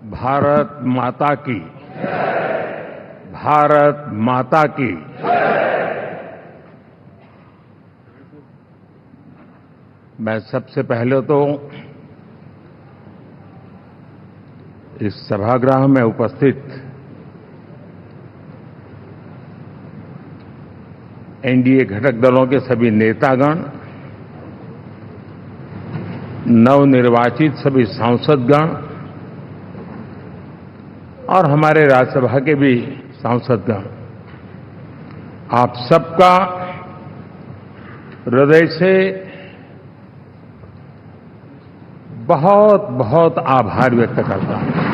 भारत माता की, भारत माता की। मैं सबसे पहले तो इस सभागृह में उपस्थित एनडीए घटक दलों के सभी नेतागण, नवनिर्वाचित सभी सांसदगण और हमारे राज्यसभा के भी सांसदगण, आप सबका हृदय से बहुत बहुत आभार व्यक्त करता हूं।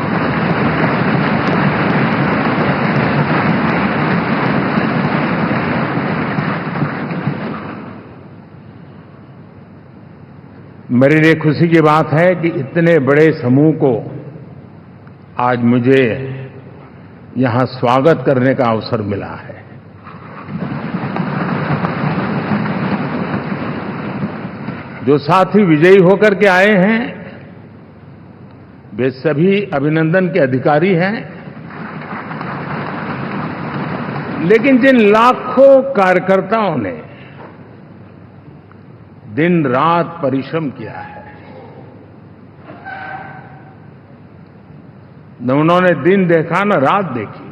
मेरे लिए खुशी की बात है कि इतने बड़े समूह को आज मुझे यहां स्वागत करने का अवसर मिला है। जो साथी विजयी होकर के आए हैं वे सभी अभिनंदन के अधिकारी हैं, लेकिन जिन लाखों कार्यकर्ताओं ने दिन रात परिश्रम किया है, न उन्होंने दिन देखा न रात देखी,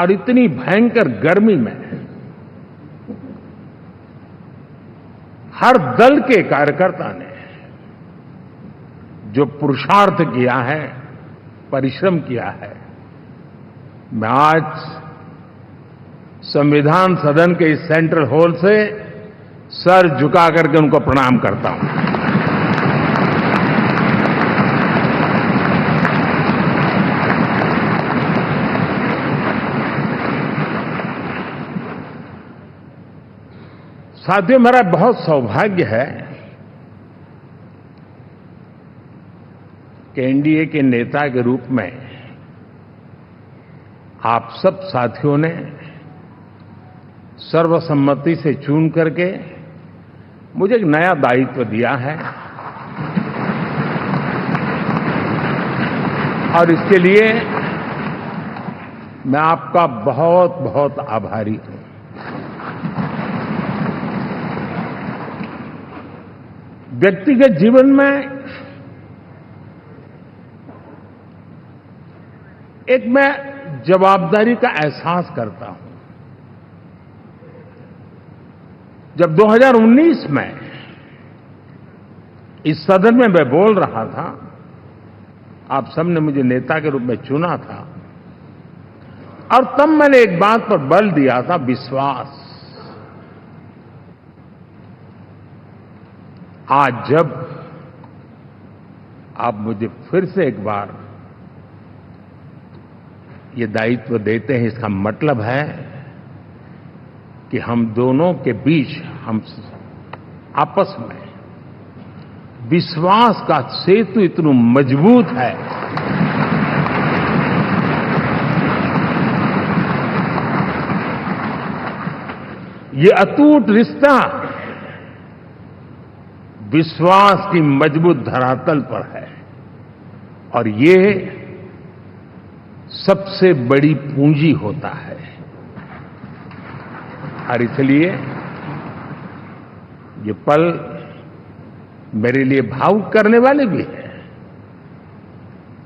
और इतनी भयंकर गर्मी में हर दल के कार्यकर्ता ने जो पुरुषार्थ किया है, परिश्रम किया है, मैं आज संविधान सदन के इस सेंट्रल हॉल से सर झुका करके उनको प्रणाम करता हूं। साथियों, मेरा बहुत सौभाग्य है कि एनडीए के नेता के रूप में आप सब साथियों ने सर्वसम्मति से चुन करके मुझे एक नया दायित्व दिया है, और इसके लिए मैं आपका बहुत बहुत आभारी हूं। व्यक्तिगत जीवन में एक मैं जवाबदारी का एहसास करता हूं। जब 2019 में इस सदन में मैं बोल रहा था, आप सबने मुझे नेता के रूप में चुना था, और तब मैंने एक बात पर बल दिया था, विश्वास। आज जब आप मुझे फिर से एक बार ये दायित्व देते हैं, इसका मतलब है कि हम दोनों के बीच, हम आपस में विश्वास का सेतु इतना मजबूत है ये अटूट रिश्ता विश्वास की मजबूत धरातल पर है, और ये सबसे बड़ी पूंजी होता है। और इसलिए ये पल मेरे लिए भावुक करने वाले भी हैं,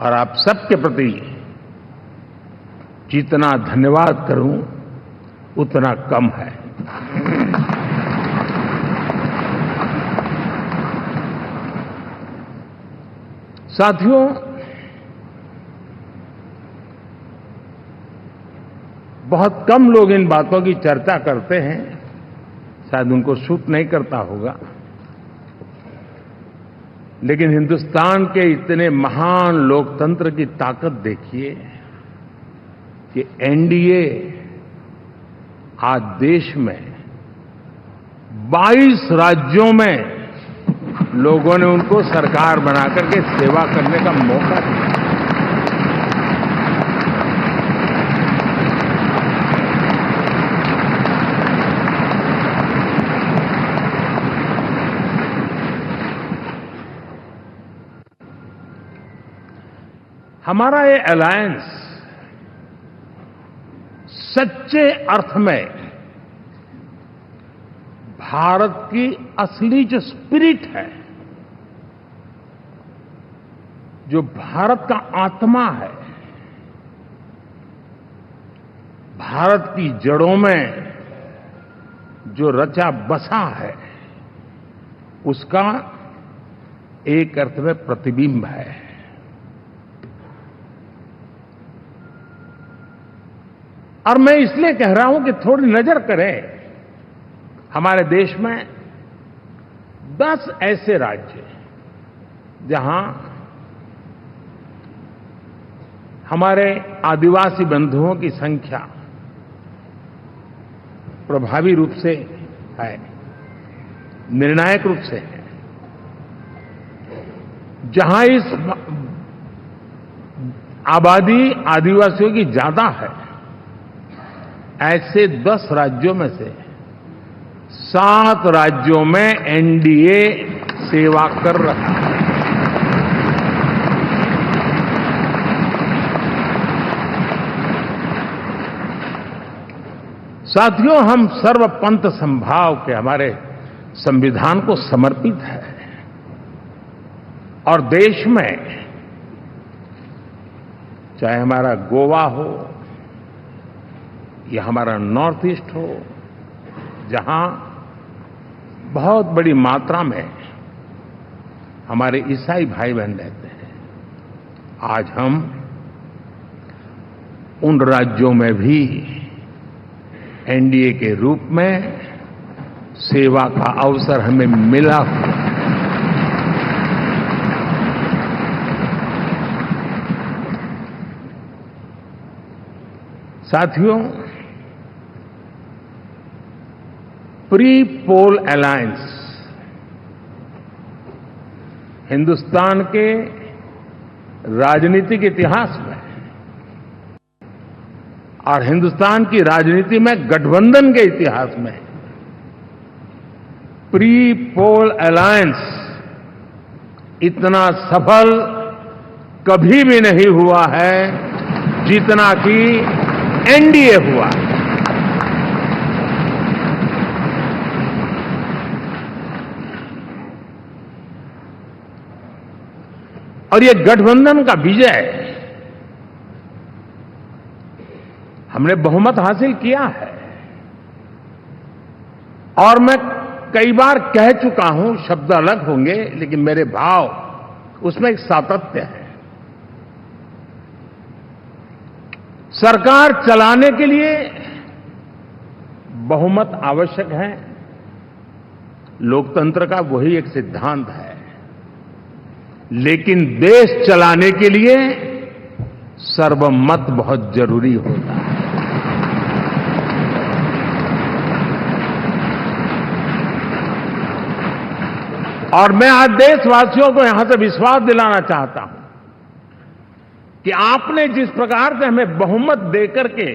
और आप सबके प्रति जितना धन्यवाद करूं उतना कम है। साथियों, बहुत कम लोग इन बातों की चर्चा करते हैं, शायद उनको सूट नहीं करता होगा, लेकिन हिंदुस्तान के इतने महान लोकतंत्र की ताकत देखिए कि एनडीए आज देश में 22 राज्यों में लोगों ने उनको सरकार बनाकर के सेवा करने का मौका दिया। हमारा ये अलायंस सच्चे अर्थ में भारत की असली जो स्पिरिट है, जो भारत का आत्मा है, भारत की जड़ों में जो रचा बसा है, उसका एक अर्थ में प्रतिबिंब है। और मैं इसलिए कह रहा हूं कि थोड़ी नजर करें, हमारे देश में 10 ऐसे राज्य जहां हमारे आदिवासी बंधुओं की संख्या प्रभावी रूप से है, निर्णायक रूप से है, जहां इस आबादी आदिवासियों की ज्यादा है। ऐसे 10 राज्यों में से 7 राज्यों में एनडीए सेवा कर रहा है। साथियों, हम सर्वपंथ संभाव के हमारे संविधान को समर्पित है और देश में चाहे हमारा गोवा हो या हमारा नॉर्थ ईस्ट हो, जहां बहुत बड़ी मात्रा में हमारे ईसाई भाई बहन रहते हैं, आज हम उन राज्यों में भी एनडीए के रूप में सेवा का अवसर हमें मिला हुआ है। साथियों, प्री पोल अलायंस हिंदुस्तान के राजनीतिक इतिहास में और हिंदुस्तान की राजनीति में गठबंधन के इतिहास में प्री पोल अलायंस इतना सफल कभी भी नहीं हुआ है जितना कि एनडीए हुआ। और ये गठबंधन का विजय, हमने बहुमत हासिल किया है और मैं कई बार कह चुका हूं, शब्द अलग होंगे लेकिन मेरे भाव उसमें एक सातत्य है। सरकार चलाने के लिए बहुमत आवश्यक है, लोकतंत्र का वही एक सिद्धांत है, लेकिन देश चलाने के लिए सर्वमत बहुत जरूरी होता है। और मैं आज देशवासियों को यहां से विश्वास दिलाना चाहता हूं कि आपने जिस प्रकार से हमें बहुमत देकर के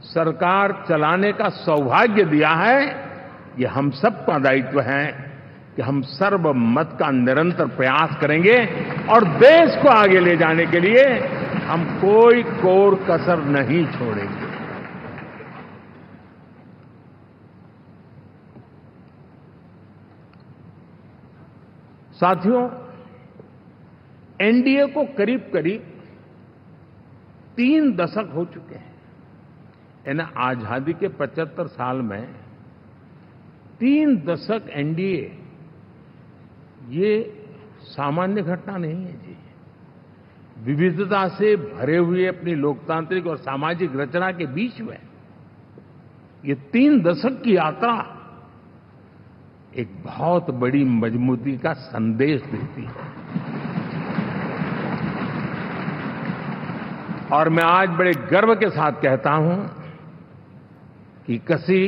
सरकार चलाने का सौभाग्य दिया है, ये हम सबका दायित्व है कि हम सर्वमत का निरंतर प्रयास करेंगे और देश को आगे ले जाने के लिए हम कोई कोर कसर नहीं छोड़ेंगे। साथियों, एनडीए को करीब करीब 3 दशक हो चुके हैं। यानी आजादी के 75 साल में 3 दशक एनडीए, ये सामान्य घटना नहीं है जी। विविधता से भरे हुए अपनी लोकतांत्रिक और सामाजिक रचना के बीच में ये 3 दशक की यात्रा एक बहुत बड़ी मजबूती का संदेश देती है। और मैं आज बड़े गर्व के साथ कहता हूं कि किसी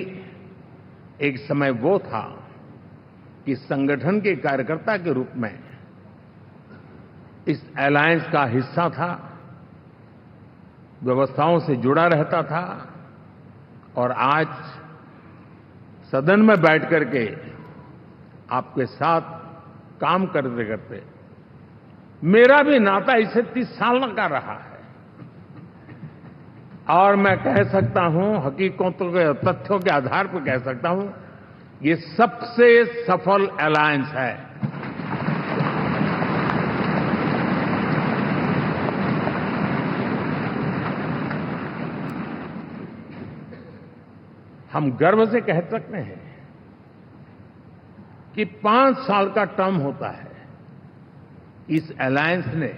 एक समय वो था कि संगठन के कार्यकर्ता के रूप में इस अलायंस का हिस्सा था, व्यवस्थाओं से जुड़ा रहता था और आज सदन में बैठ करके आपके साथ काम करते करते मेरा भी नाता इससे 30 साल का रहा है और मैं कह सकता हूं, हकीकतों के तथ्यों के आधार पर कह सकता हूं, ये सबसे सफल अलायंस है। हम गर्व से कह सकते हैं कि 5 साल का टर्म होता है। इस अलायंस ने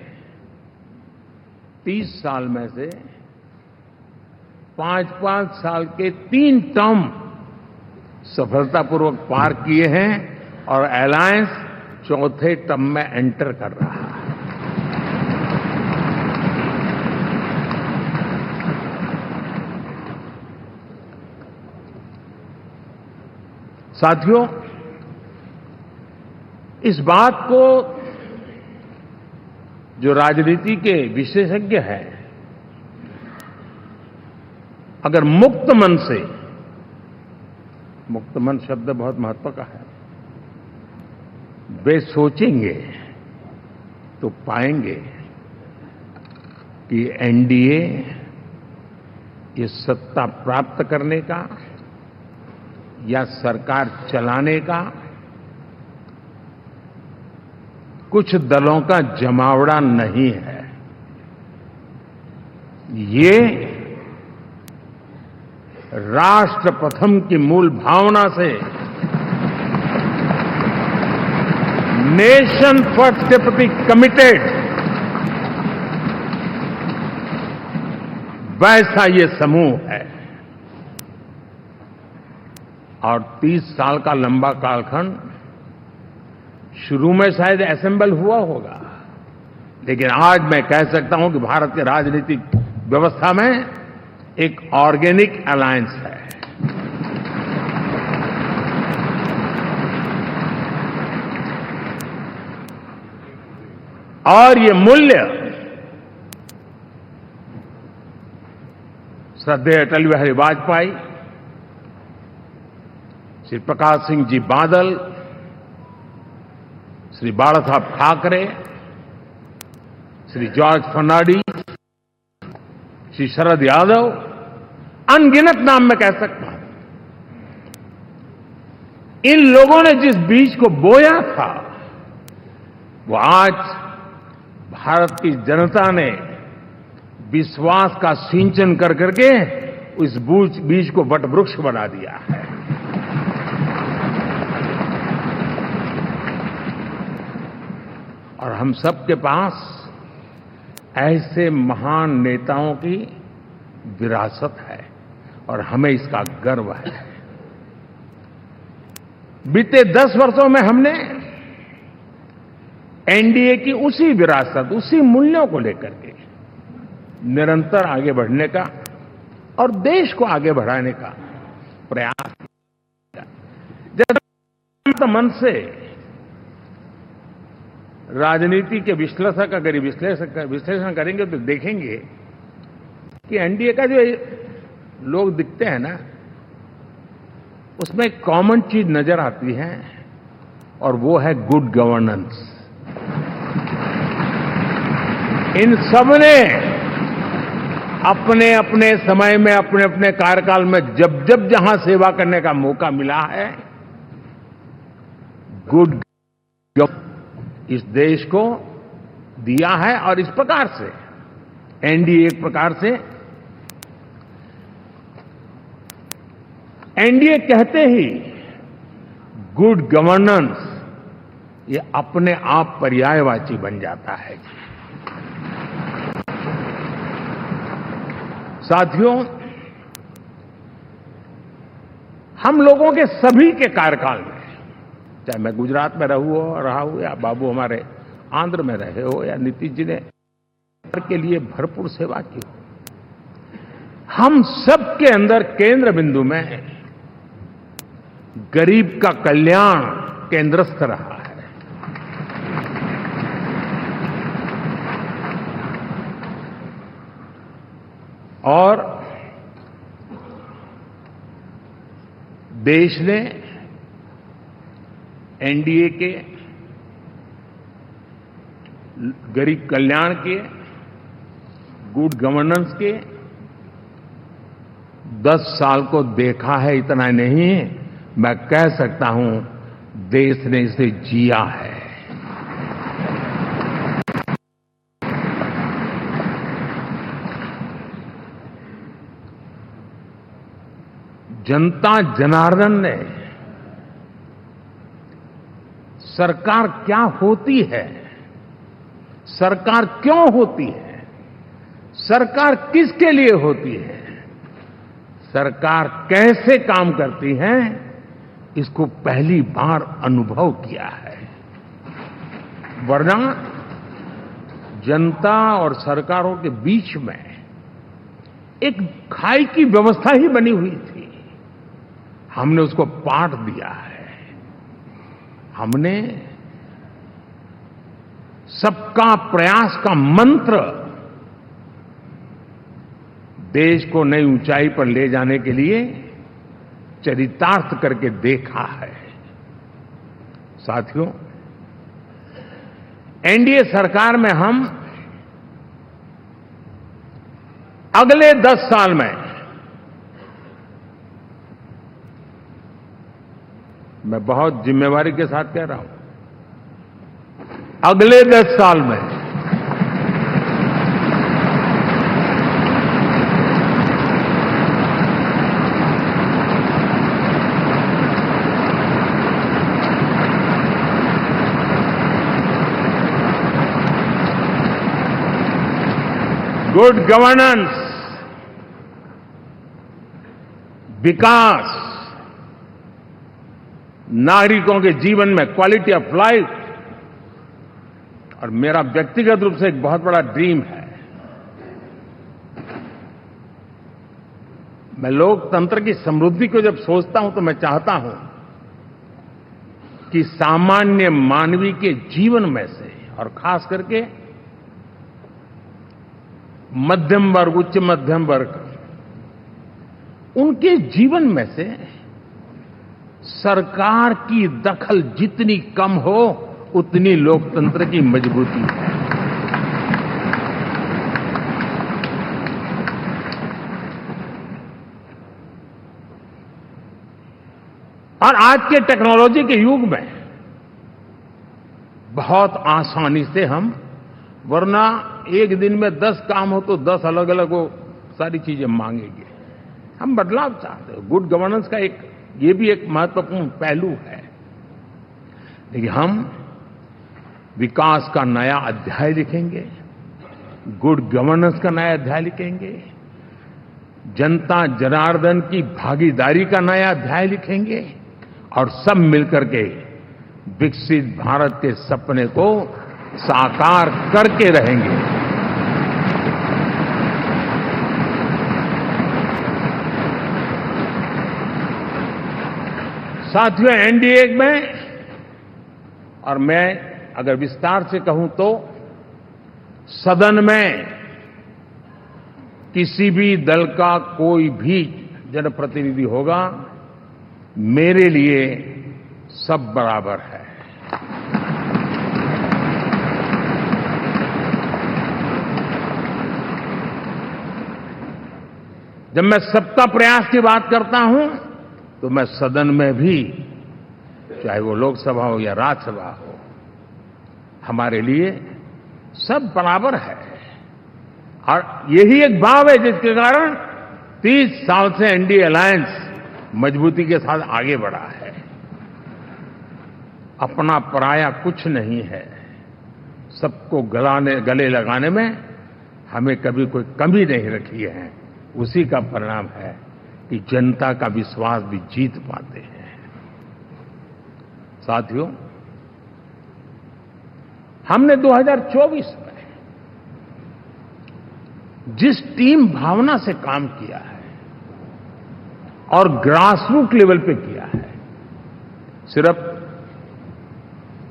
30 साल में से 5-5 साल के 3 टर्म सफलतापूर्वक पार किए हैं और अलायंस चौथे टर्म में एंटर कर रहा है। साथियों, इस बात को जो राजनीति के विशेषज्ञ हैं, अगर मुक्त मन से, मुक्त मन शब्द बहुत महत्व का है, वे सोचेंगे तो पाएंगे कि एनडीए ये सत्ता प्राप्त करने का या सरकार चलाने का कुछ दलों का जमावड़ा नहीं है। ये राष्ट्र प्रथम की मूल भावना से नेशन फर्स्ट के प्रति कमिटेड वैसा ये समूह है। और 30 साल का लंबा कालखंड शुरू में शायद असेंबल हुआ होगा, लेकिन आज मैं कह सकता हूं कि भारत के राजनीतिक व्यवस्था में एक ऑर्गेनिक अलायंस है। और ये मूल्य श्रद्धेय अटल बिहारी वाजपेयी, श्री प्रकाश सिंह जी बादल, श्री बाला साहब ठाकरे, श्री जॉर्ज फर्नांडिस, श्री शरद यादव, अनगिनत नाम में कह सकता हूं। इन लोगों ने जिस बीज को बोया था, वो आज भारत की जनता ने विश्वास का सिंचन कर करके उस बीज को वटवृक्ष बना दिया है। और हम सबके पास ऐसे महान नेताओं की विरासत है और हमें इसका गर्व है। बीते 10 वर्षों में हमने एनडीए की उसी विरासत, उसी मूल्यों को लेकर के निरंतर आगे बढ़ने का और देश को आगे बढ़ाने का प्रयास किया। जब मन से राजनीति के विश्लेषक अगर विश्लेषण करेंगे तो देखेंगे कि एनडीए का जो लोग दिखते हैं ना, उसमें एक कॉमन चीज नजर आती है और वो है गुड गवर्नेंस। इन सबने अपने अपने समय में, अपने अपने कार्यकाल में जब जब जहां सेवा करने का मौका मिला है, गुड इस देश को दिया है। और इस प्रकार से एनडीए एक प्रकार से, एनडीए कहते ही गुड गवर्नेंस ये अपने आप पर्यायवाची बन जाता है। साथियों, हम लोगों के सभी के कार्यकाल में, चाहे मैं गुजरात में रहा हूं या बाबू हमारे आंध्र में रहे हो या नीतीश जी ने के लिए भरपूर सेवा की हो, हम सबके अंदर केंद्र बिंदु में गरीब का कल्याण केंद्रस्थ रहा है। और देश ने एनडीए के गरीब कल्याण के, गुड गवर्नेंस के 10 साल को देखा है, इतना नहीं मैं कह सकता हूं देश ने इसे जिया है। जनता जनार्दन ने सरकार क्या होती है, सरकार क्यों होती है, सरकार किसके लिए होती है, सरकार कैसे काम करती है, इसको पहली बार अनुभव किया है। वरना जनता और सरकारों के बीच में एक खाई की व्यवस्था ही बनी हुई थी। हमने उसको पाठ दिया है। हमने सबका प्रयास का मंत्र देश को नई ऊंचाई पर ले जाने के लिए चरितार्थ करके देखा है। साथियों, एनडीए सरकार में हम अगले 10 साल में, मैं बहुत जिम्मेवारी के साथ कह रहा हूं, अगले 10 साल में गुड गवर्नेंस, विकास, नागरिकों के जीवन में क्वालिटी ऑफ लाइफ, और मेरा व्यक्तिगत रूप से एक बहुत बड़ा ड्रीम है, मैं लोकतंत्र की समृद्धि को जब सोचता हूं तो मैं चाहता हूं कि सामान्य मानवीय के जीवन में से, और खास करके मध्यम वर्ग, उच्च मध्यम वर्ग, उनके जीवन में से सरकार की दखल जितनी कम हो उतनी लोकतंत्र की मजबूती है। और आज के टेक्नोलॉजी के युग में बहुत आसानी से हम, वरना एक दिन में 10 काम हो तो 10 अलग अलग वो सारी चीजें मांगेंगे। हम बदलाव चाहते हैं। गुड गवर्नेंस का ये भी एक महत्वपूर्ण पहलू है। लेकिन हम विकास का नया अध्याय लिखेंगे, गुड गवर्नेंस का नया अध्याय लिखेंगे, जनता जनार्दन की भागीदारी का नया अध्याय लिखेंगे, और सब मिलकर के विकसित भारत के सपने को साकार करके रहेंगे। साथियों, एनडीए में, और मैं अगर विस्तार से कहूं तो सदन में किसी भी दल का कोई भी जनप्रतिनिधि होगा, मेरे लिए सब बराबर है। जब मैं सबका प्रयास की बात करता हूं तो मैं सदन में भी, चाहे वो लोकसभा हो या राज्यसभा हो, हमारे लिए सब बराबर है। और यही एक भाव है जिसके कारण 30 साल से एनडीए अलायंस मजबूती के साथ आगे बढ़ा है। अपना पराया कुछ नहीं है। सबको गले लगाने में हमें कभी कोई कमी नहीं रखी है। उसी का परिणाम है कि जनता का विश्वास भी जीत पाते हैं। साथियों, हमने 2024 में जिस टीम भावना से काम किया है और ग्रासरूट लेवल पे किया है, सिर्फ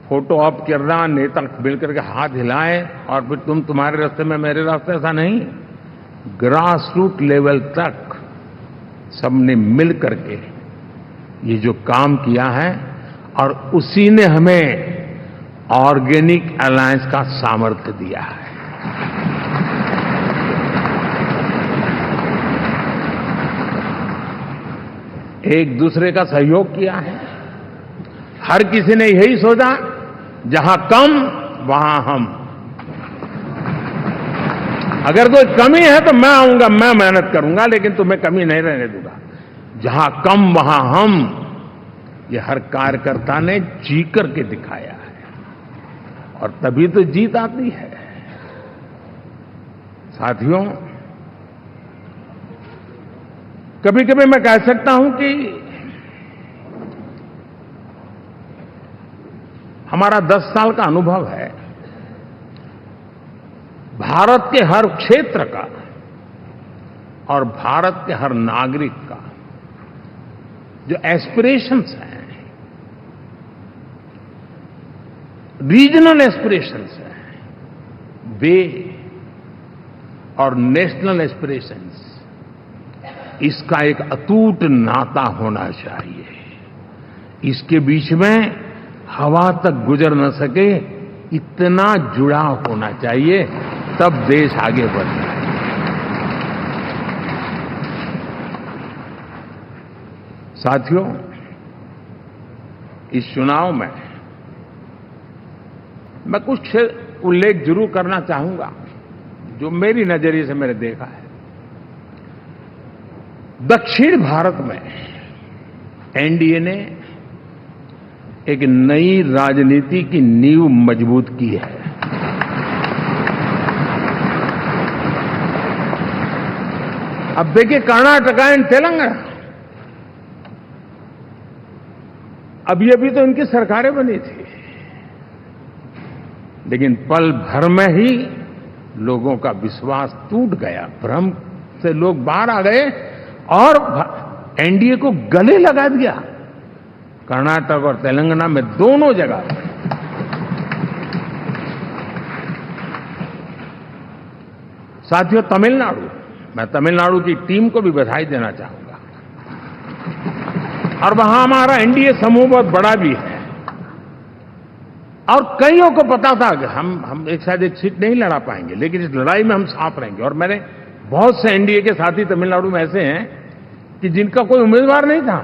फोटो ऑप करना, नेता मिलकर के हाथ हिलाएं और फिर तुम्हारे रास्ते में मेरे रास्ते, ऐसा नहीं। ग्रासरूट लेवल तक सबने मिल करके ये जो काम किया है, और उसी ने हमें ऑर्गेनिक अलायंस का सामर्थ्य दिया है। एक दूसरे का सहयोग किया है। हर किसी ने यही सोचा, जहां कम वहां हम। अगर कोई कमी है तो मैं आऊंगा, मैं मेहनत करूंगा, लेकिन तुम्हें कमी नहीं रहने दूंगा। जहां कम वहां हम, ये हर कार्यकर्ता ने जी करके दिखाया है, और तभी तो जीत आती है। साथियों, कभी कभी मैं कह सकता हूं कि हमारा 10 साल का अनुभव है, भारत के हर क्षेत्र का और भारत के हर नागरिक का जो एस्पिरेशंस हैं, रीजनल एस्पिरेशंस हैं, वे और नेशनल एस्पिरेशंस, इसका एक अटूट नाता होना चाहिए। इसके बीच में हवा तक गुजर न सके, इतना जुड़ाव होना चाहिए, तब देश आगे बढ़ता है। साथियों, इस चुनाव में मैं कुछ उल्लेख जरूर करना चाहूंगा जो मेरी नजरिए से मैंने देखा है। दक्षिण भारत में एनडीए ने एक नई राजनीति की नींव मजबूत की है। अब देखिए, कर्नाटक एंड तेलंगाना, अभी अभी तो इनकी सरकारें बनी थी, लेकिन पल भर में ही लोगों का विश्वास टूट गया, भ्रम से लोग बाहर आ गए और एनडीए को गले लगा दिया। कर्नाटक और तेलंगाना में दोनों जगह। साथियों, तमिलनाडु, मैं तमिलनाडु की टीम को भी बधाई देना चाहूंगा, और वहां हमारा एनडीए समूह बहुत बड़ा भी है, और कईयों को पता था कि हम एक साथ एक सीट नहीं लड़ा पाएंगे, लेकिन इस लड़ाई में हम साथ रहेंगे। और मैंने बहुत से एनडीए के साथी तमिलनाडु में ऐसे हैं कि जिनका कोई उम्मीदवार नहीं था,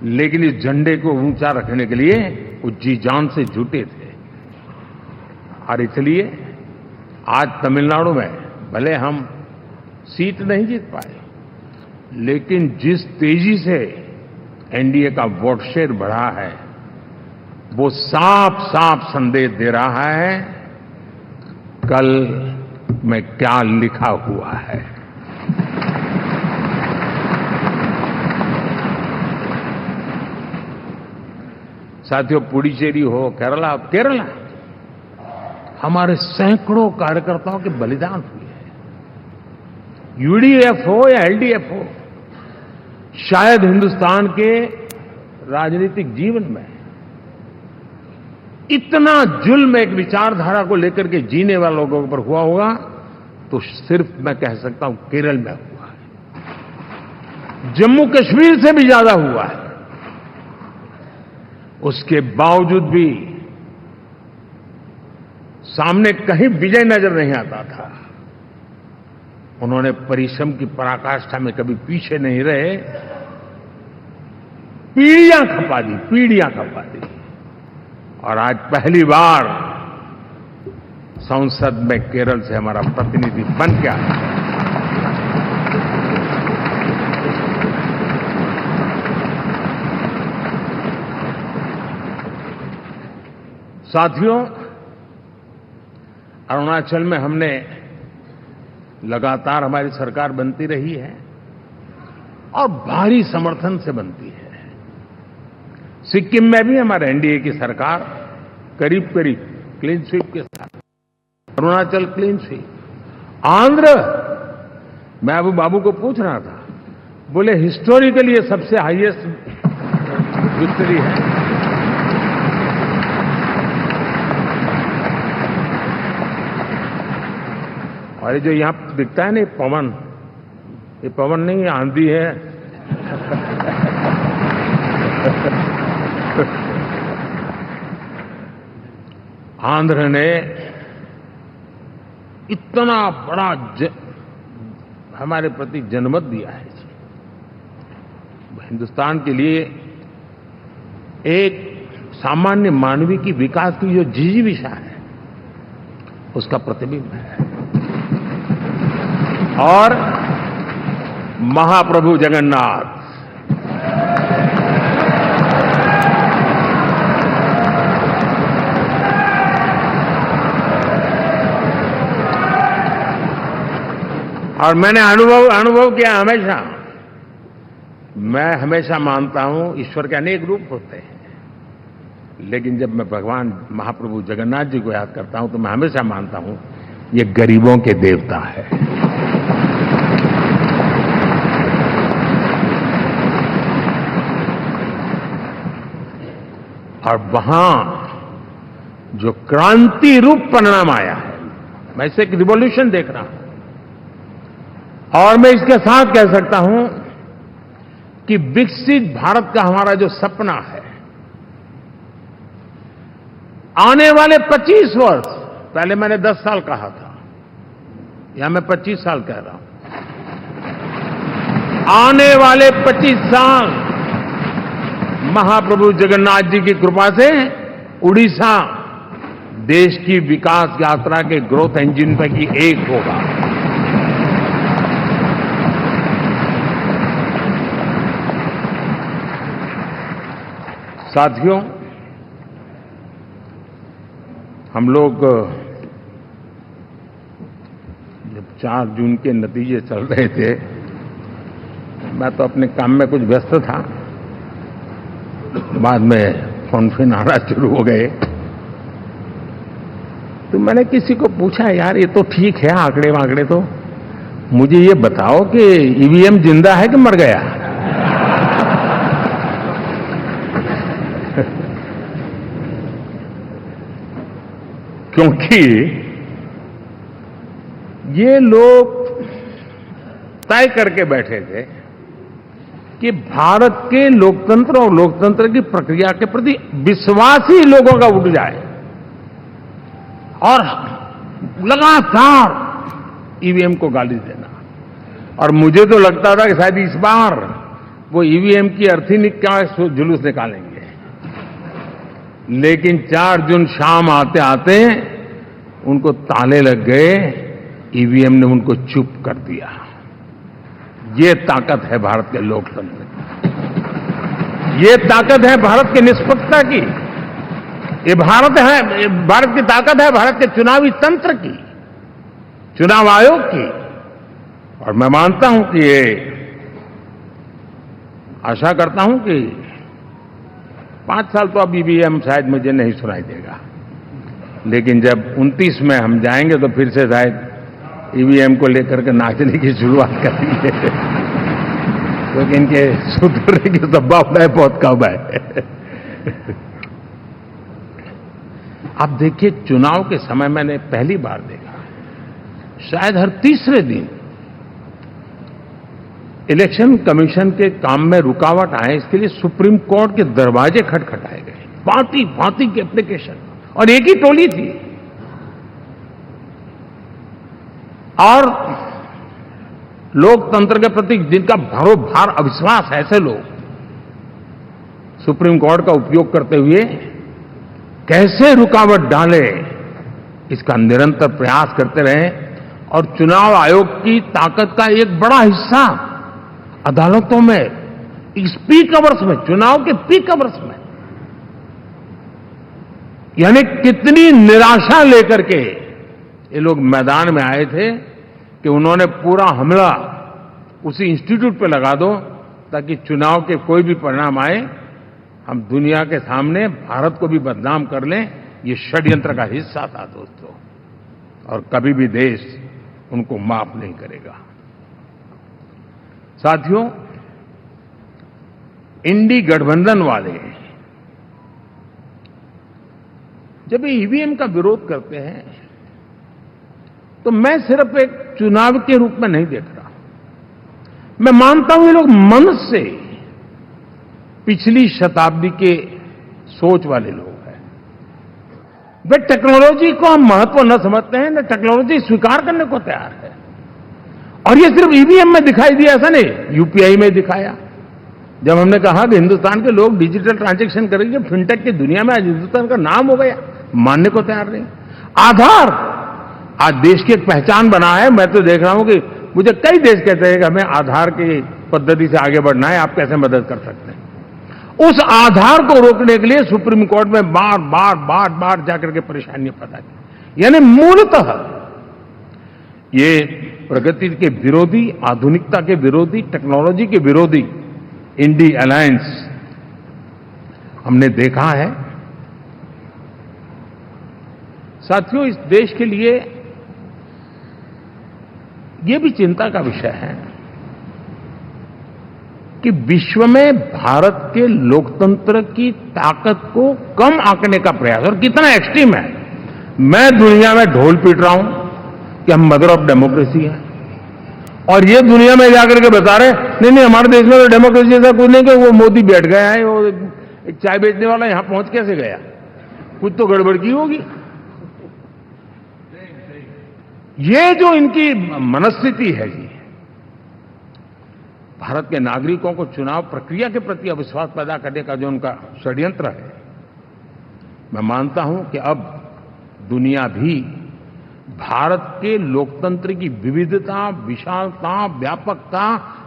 लेकिन इस झंडे को ऊंचा रखने के लिए वो जी जान से जुटे थे। और इसलिए आज तमिलनाडु में भले हम सीट नहीं जीत पाए, लेकिन जिस तेजी से एनडीए का वोट शेयर बढ़ा है, वो साफ साफ संदेश दे रहा है कल में क्या लिखा हुआ है। साथियों, पुडुचेरी हो, केरला, हमारे सैकड़ों कार्यकर्ताओं के बलिदान हुए हैं। यूडीएफ हो या एलडीएफ हो, शायद हिंदुस्तान के राजनीतिक जीवन में इतना जुल्म एक विचारधारा को लेकर के जीने वालों के ऊपर हुआ होगा तो सिर्फ मैं कह सकता हूं केरल में हुआ है। जम्मू कश्मीर से भी ज्यादा हुआ है। उसके बावजूद भी सामने कहीं विजय नजर नहीं आता था। उन्होंने परिश्रम की पराकाष्ठा में कभी पीछे नहीं रहे, पीढ़ियां खपा दी। और आज पहली बार संसद में केरल से हमारा प्रतिनिधि बन के आया। साथियों, अरुणाचल में हमने लगातार, हमारी सरकार बनती रही है और भारी समर्थन से बनती है। सिक्किम में भी हमारे एनडीए की सरकार करीब करीब क्लीन स्वीप के साथ, अरुणाचल क्लीन स्वीप। आंध्र, मैं अबू बाबू को पूछ रहा था, बोले हिस्टोरिकली ये सबसे हाईएस्ट विक्ट्री है। और ये जो यहां दिखता है ना पवन, ये पवन नहीं, आंधी है। आंध्र ने इतना बड़ा हमारे प्रति जनमत दिया है। हिंदुस्तान के लिए एक सामान्य मानवीय की विकास की जो जिजीविषा है उसका प्रतिबिंब है। और महाप्रभु जगन्नाथ और मैंने अनुभव किया हमेशा। मैं हमेशा मानता हूं ईश्वर के अनेक रूप होते हैं, लेकिन जब मैं भगवान महाप्रभु जगन्नाथ जी को याद करता हूं तो मैं हमेशा मानता हूं ये गरीबों के देवता है। और वहां जो क्रांति रूप परिणाम आया है, मैं इसे एक रिवॉल्यूशन देख रहा हूं। और मैं इसके साथ कह सकता हूं कि विकसित भारत का हमारा जो सपना है, आने वाले 25 वर्ष, पहले मैंने 10 साल कहा था, यहां मैं 25 साल कह रहा हूं, आने वाले 25 साल महाप्रभु जगन्नाथ जी की कृपा से उड़ीसा देश की विकास यात्रा के ग्रोथ इंजन पैकी एक होगा। साथियों, हम लोग जब 4 जून के नतीजे चल रहे थे, मैं तो अपने काम में कुछ व्यस्त था, बाद में फोन आना शुरू हो गए। तो मैंने किसी को पूछा, यार ये तो ठीक है आंकड़े वांकड़े, तो मुझे ये बताओ कि ईवीएम जिंदा है कि मर गया? क्योंकि ये लोग तय करके बैठे थे कि भारत के लोकतंत्र और लोकतंत्र की प्रक्रिया के प्रति विश्वास ही लोगों का उठ जाए, और लगातार ईवीएम को गाली देना। और मुझे तो लगता था कि शायद इस बार वो ईवीएम की अर्थी का जुलूस निकालेंगे, लेकिन 4 जून शाम आते आते उनको ताले लग गए, ईवीएम ने उनको चुप कर दिया। ये ताकत है भारत के लोकतंत्र की, ये ताकत है भारत की निष्पक्षता की, ये भारत की ताकत है भारत के चुनावी तंत्र की, चुनाव आयोग की। और मैं मानता हूं कि ये आशा करता हूं कि 5 साल तो अब ईवीएम शायद मुझे नहीं सुनाई देगा, लेकिन जब 29 में हम जाएंगे तो फिर से शायद ईवीएम को लेकर के नाचने की शुरुआत करेंगे, क्योंकि इनके सुधरने की संभावना बहुत कम है। आप देखिए, चुनाव के समय मैंने पहली बार देखा, शायद हर तीसरे दिन इलेक्शन कमीशन के काम में रुकावट आए, इसके लिए सुप्रीम कोर्ट के दरवाजे खटखटाए गए, भांति भांति की एप्लीकेशन, और एक ही टोली थी। और लोकतंत्र के प्रति जिनका भरोभार अविश्वास है, ऐसे लोग सुप्रीम कोर्ट का उपयोग करते हुए कैसे रुकावट डाले, इसका निरंतर प्रयास करते रहे। और चुनाव आयोग की ताकत का एक बड़ा हिस्सा अदालतों में, इस पीक अवर्स में, चुनाव के पीक अवर्स में, यानी कितनी निराशा लेकर के ये लोग मैदान में आए थे कि उन्होंने पूरा हमला उसी इंस्टीट्यूट पे लगा दो ताकि चुनाव के कोई भी परिणाम आए, हम दुनिया के सामने भारत को भी बदनाम कर लें। ये षड्यंत्र का हिस्सा था दोस्तों, और कभी भी देश उनको माफ नहीं करेगा। साथियों, इंडी गठबंधन वाले जब ईवीएम का विरोध करते हैं तो मैं सिर्फ एक चुनाव के रूप में नहीं देख रहा। मैं मानता हूं ये लोग मन से पिछली शताब्दी के सोच वाले लोग हैं। वे टेक्नोलॉजी को हम महत्व न समझते हैं, न टेक्नोलॉजी स्वीकार करने को तैयार है। और ये सिर्फ ईवीएम में दिखाई दिया, ऐसा नहीं, यूपीआई में दिखाया। जब हमने कहा कि हिंदुस्तान के लोग डिजिटल ट्रांजैक्शन करेंगे, फिनटेक की दुनिया में आज हिंदुस्तान का नाम हो गया, मानने को तैयार नहीं। आधार आज देश की एक पहचान बना है। मैं तो देख रहा हूं कि मुझे कई देश कहते हैं कि हमें आधार की पद्धति से आगे बढ़ना है, आप कैसे मदद कर सकते हैं। उस आधार को रोकने के लिए सुप्रीम कोर्ट में बार बार जाकर के परेशानियां पैदा की। यानी मूलतः ये प्रगति के विरोधी, आधुनिकता के विरोधी, टेक्नोलॉजी के विरोधी इंडी अलायंस हमने देखा है। साथियों, इस देश के लिए ये भी चिंता का विषय है कि विश्व में भारत के लोकतंत्र की ताकत को कम आंकने का प्रयास, और कितना एक्सट्रीम है। मैं दुनिया में ढोल पीट रहा हूं कि हम मदर ऑफ डेमोक्रेसी है, और ये दुनिया में जाकर के बता रहे नहीं हमारे देश में तो डेमोक्रेसी ऐसा कुछ नहीं, कि वो मोदी बैठ गया है, वो एक चाय बेचने वाला यहां पहुंच कैसे गया, कुछ तो गड़बड़ की होगी। ये जो इनकी मनस्थिति है जी, भारत के नागरिकों को चुनाव प्रक्रिया के प्रति अविश्वास पैदा करने का जो उनका षड्यंत्र है, मैं मानता हूं कि अब दुनिया भी भारत के लोकतंत्र की विविधता, विशालता, व्यापकता,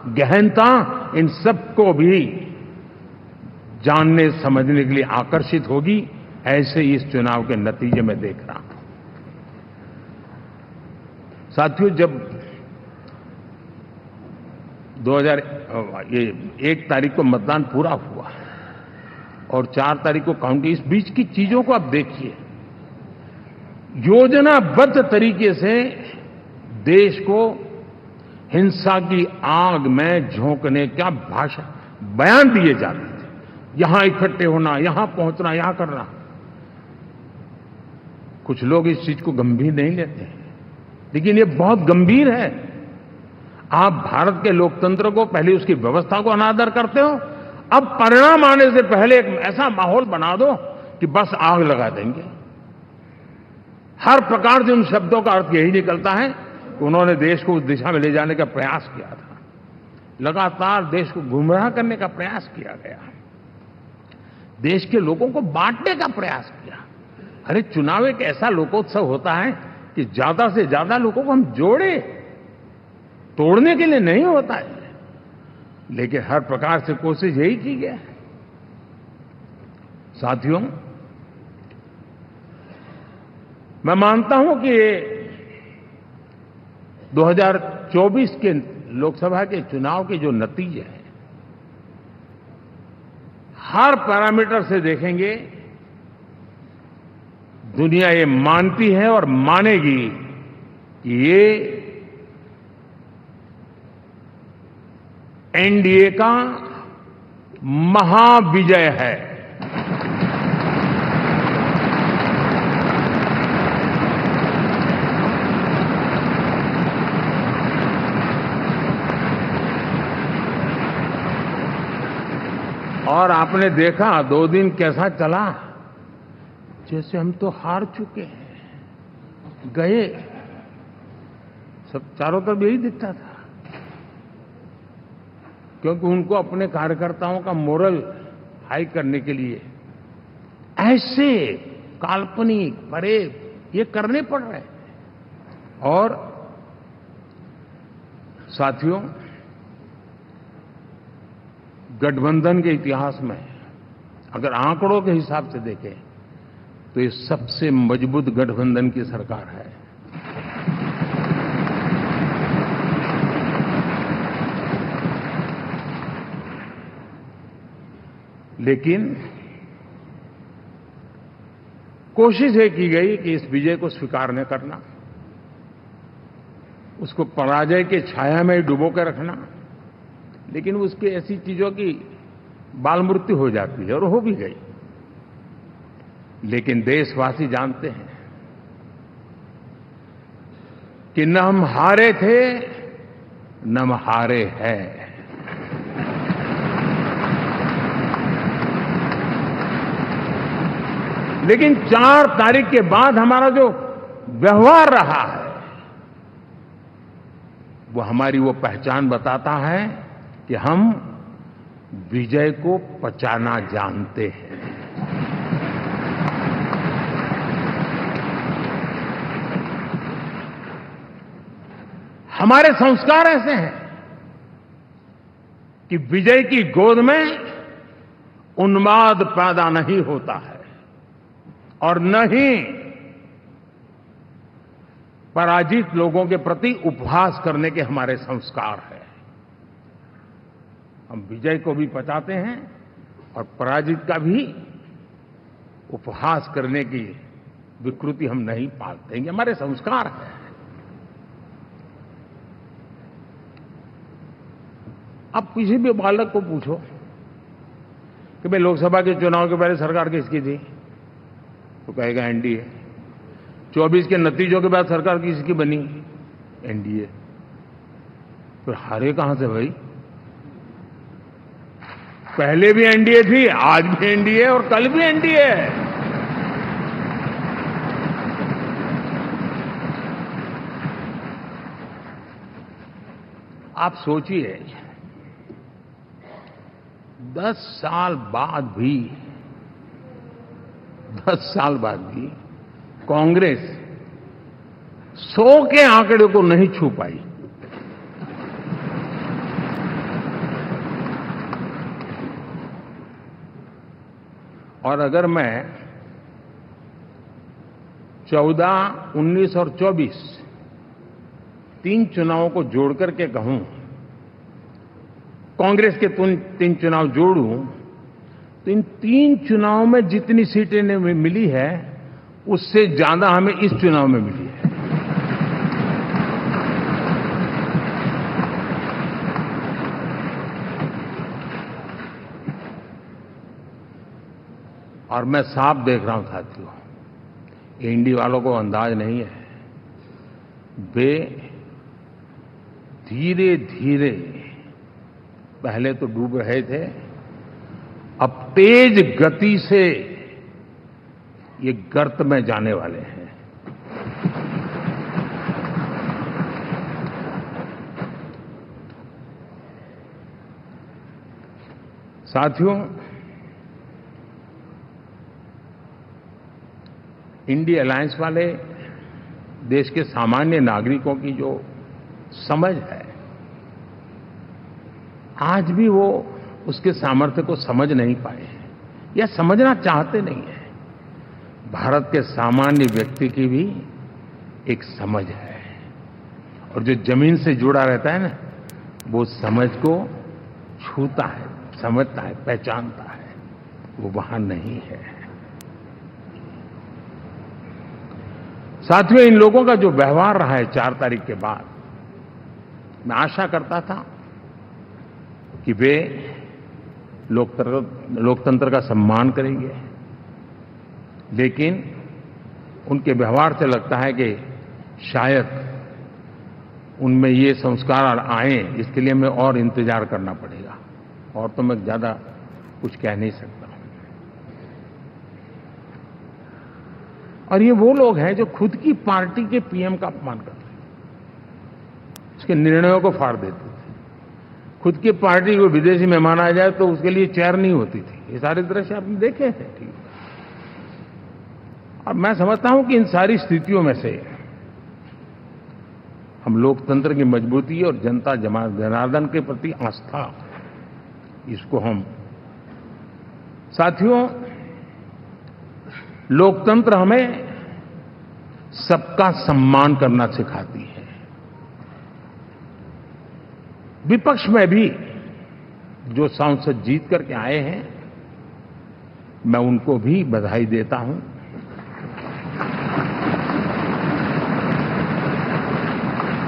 गहनता, इन सबको भी जानने समझने के लिए आकर्षित होगी। ऐसे ही इस चुनाव के नतीजे में देख रहा हूं। साथियों, जब 1 तारीख को मतदान पूरा हुआ और 4 तारीख को काउंटिंग, इस बीच की चीजों को आप देखिए। योजनाबद्ध तरीके से देश को हिंसा की आग में झोंकने का बयान दिए जाते थे। यहां इकट्ठे होना, यहां पहुंचना, यहां करना। कुछ लोग इस चीज को गंभीर नहीं लेते हैं, लेकिन ये बहुत गंभीर है। आप भारत के लोकतंत्र को, पहले उसकी व्यवस्था को अनादर करते हो, अब परिणाम आने से पहले एक ऐसा माहौल बना दो कि बस आग लगा देंगे। हर प्रकार से उन शब्दों का अर्थ यही निकलता है कि उन्होंने देश को उस दिशा में ले जाने का प्रयास किया था। लगातार देश को गुमराह करने का प्रयास किया गया, देश के लोगों को बांटने का प्रयास किया। अरे, चुनाव एक ऐसा लोकोत्सव होता है कि ज्यादा से ज्यादा लोगों को हम जोड़े, तोड़ने के लिए नहीं होता है। लेकिन हर प्रकार से कोशिश यही की गई है। साथियों, मैं मानता हूं कि 2024 के लोकसभा के चुनाव के जो नतीजे हैं, हर पैरामीटर से देखेंगे, दुनिया ये मानती है और मानेगी कि ये एनडीए का महाविजय है। और आपने देखा 2 दिन कैसा चला, जैसे हम तो हार चुके हैं, गए। सब चारों तरफ यही दिखता था, क्योंकि उनको अपने कार्यकर्ताओं का मोरल हाई करने के लिए ऐसे काल्पनिक परेड ये करने पड़ रहे हैं। और साथियों, गठबंधन के इतिहास में अगर आंकड़ों के हिसाब से देखें तो ये सबसे मजबूत गठबंधन की सरकार है। लेकिन कोशिश ये की गई कि इस विजय को स्वीकार न करना, उसको पराजय के छाया में डुबो के रखना। लेकिन उसकी ऐसी चीजों की बाल मृत्यु हो जाती है, और हो भी गई। लेकिन देशवासी जानते हैं कि न हम हारे थे, न हम हारे हैं। लेकिन 4 तारीख के बाद हमारा जो व्यवहार रहा है वो हमारी वो पहचान बताता है कि हम विजय को पचाना जानते हैं। हमारे संस्कार ऐसे हैं कि विजय की गोद में उन्माद पैदा नहीं होता है और न ही पराजित लोगों के प्रति उपहास करने के हमारे संस्कार हैं। हम विजय को भी पचाते हैं और पराजित का भी उपहास करने की विकृति हम नहीं पालते। ये हमारे संस्कार हैं। अब किसी भी बालक को पूछो कि भाई लोकसभा के चुनाव के पहले सरकार किसकी थी, तो कहेगा एनडीए। 24 के नतीजों के बाद सरकार किसकी बनी, एनडीए। फिर हारे कहां से भाई? पहले भी एनडीए थी, आज भी एनडीए और कल भी एनडीए है। आप सोचिए 10 साल बाद भी कांग्रेस 100 के आंकड़े को नहीं छू पाई। और अगर मैं 14, 19 और 24 3 चुनावों को जोड़ करके कहूं, कांग्रेस के 3 चुनाव जोड़ूं, तो इन 3 चुनावों में जितनी सीटें मिली है उससे ज्यादा हमें इस चुनाव में मिली है। और मैं साफ देख रहा हूं साथियों, एनडीए वालों को अंदाज नहीं है। वे धीरे धीरे पहले तो डूब रहे थे, अब तेज गति से ये गर्त में जाने वाले हैं। साथियों, इंडिया अलायंस वाले देश के सामान्य नागरिकों की जो समझ है, आज भी वो उसके सामर्थ्य को समझ नहीं पाए हैं या समझना चाहते नहीं हैं। भारत के सामान्य व्यक्ति की भी एक समझ है और जो जमीन से जुड़ा रहता है ना, वो समझ को छूता है, समझता है, पहचानता है। वो वहां नहीं है। साथियों, इन लोगों का जो व्यवहार रहा है 4 तारीख के बाद, मैं आशा करता था कि वे लोकतंत्र का सम्मान करेंगे, लेकिन उनके व्यवहार से लगता है कि शायद उनमें ये संस्कार आए, इसके लिए हमें और इंतजार करना पड़ेगा। और तो मैं ज्यादा कुछ कह नहीं सकता। और ये वो लोग हैं जो खुद की पार्टी के पीएम का अपमान करते हैं, उसके निर्णयों को फाड़ देते थे। खुद की पार्टी को विदेशी मेहमान आ जाए तो उसके लिए चेयर नहीं होती थी। ये सारे दृश्य आपने देखे हैं। ठीक, और मैं समझता हूं कि इन सारी स्थितियों में से हम लोकतंत्र की मजबूती और जनता जनार्दन के प्रति आस्था, इसको हम, साथियों, लोकतंत्र हमें सबका सम्मान करना सिखाती है। विपक्ष में भी जो सांसद जीत करके आए हैं, मैं उनको भी बधाई देता हूं।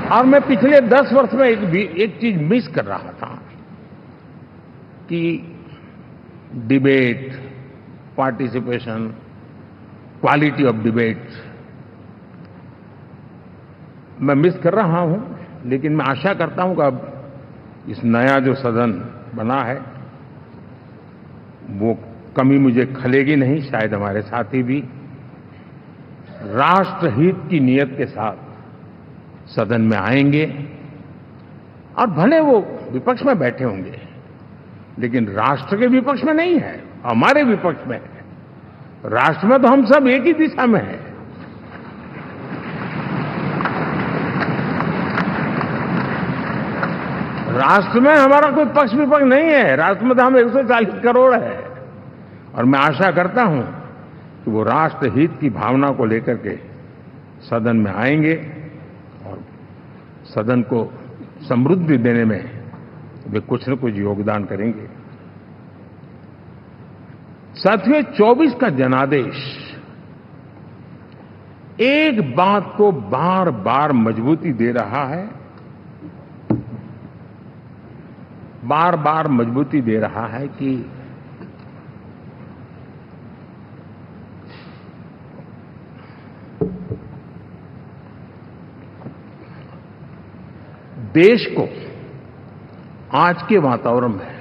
और मैं पिछले 10 वर्ष में एक चीज मिस कर रहा था कि debate, participation, quality of debate मैं मिस कर रहा हूं। लेकिन मैं आशा करता हूं कि अब इस नया जो सदन बना है वो कमी मुझे खलेगी नहीं, शायद हमारे साथी भी राष्ट्रहित की नियत के साथ सदन में आएंगे और भले वो विपक्ष में बैठे होंगे, लेकिन राष्ट्र के विपक्ष में नहीं है, हमारे विपक्ष में है। राष्ट्र में तो हम सब एक ही दिशा में हैं। राष्ट्र में हमारा कोई पक्ष विपक्ष नहीं है। राष्ट्र में तो हम 140 करोड़ है और मैं आशा करता हूं कि वो राष्ट्र हित की भावना को लेकर के सदन में आएंगे और सदन को समृद्धि देने में वे कुछ न कुछ योगदान करेंगे। साथियों, 24 का जनादेश एक बात को बार बार मजबूती दे रहा है, बार बार मजबूती दे रहा है कि देश को आज के वातावरण में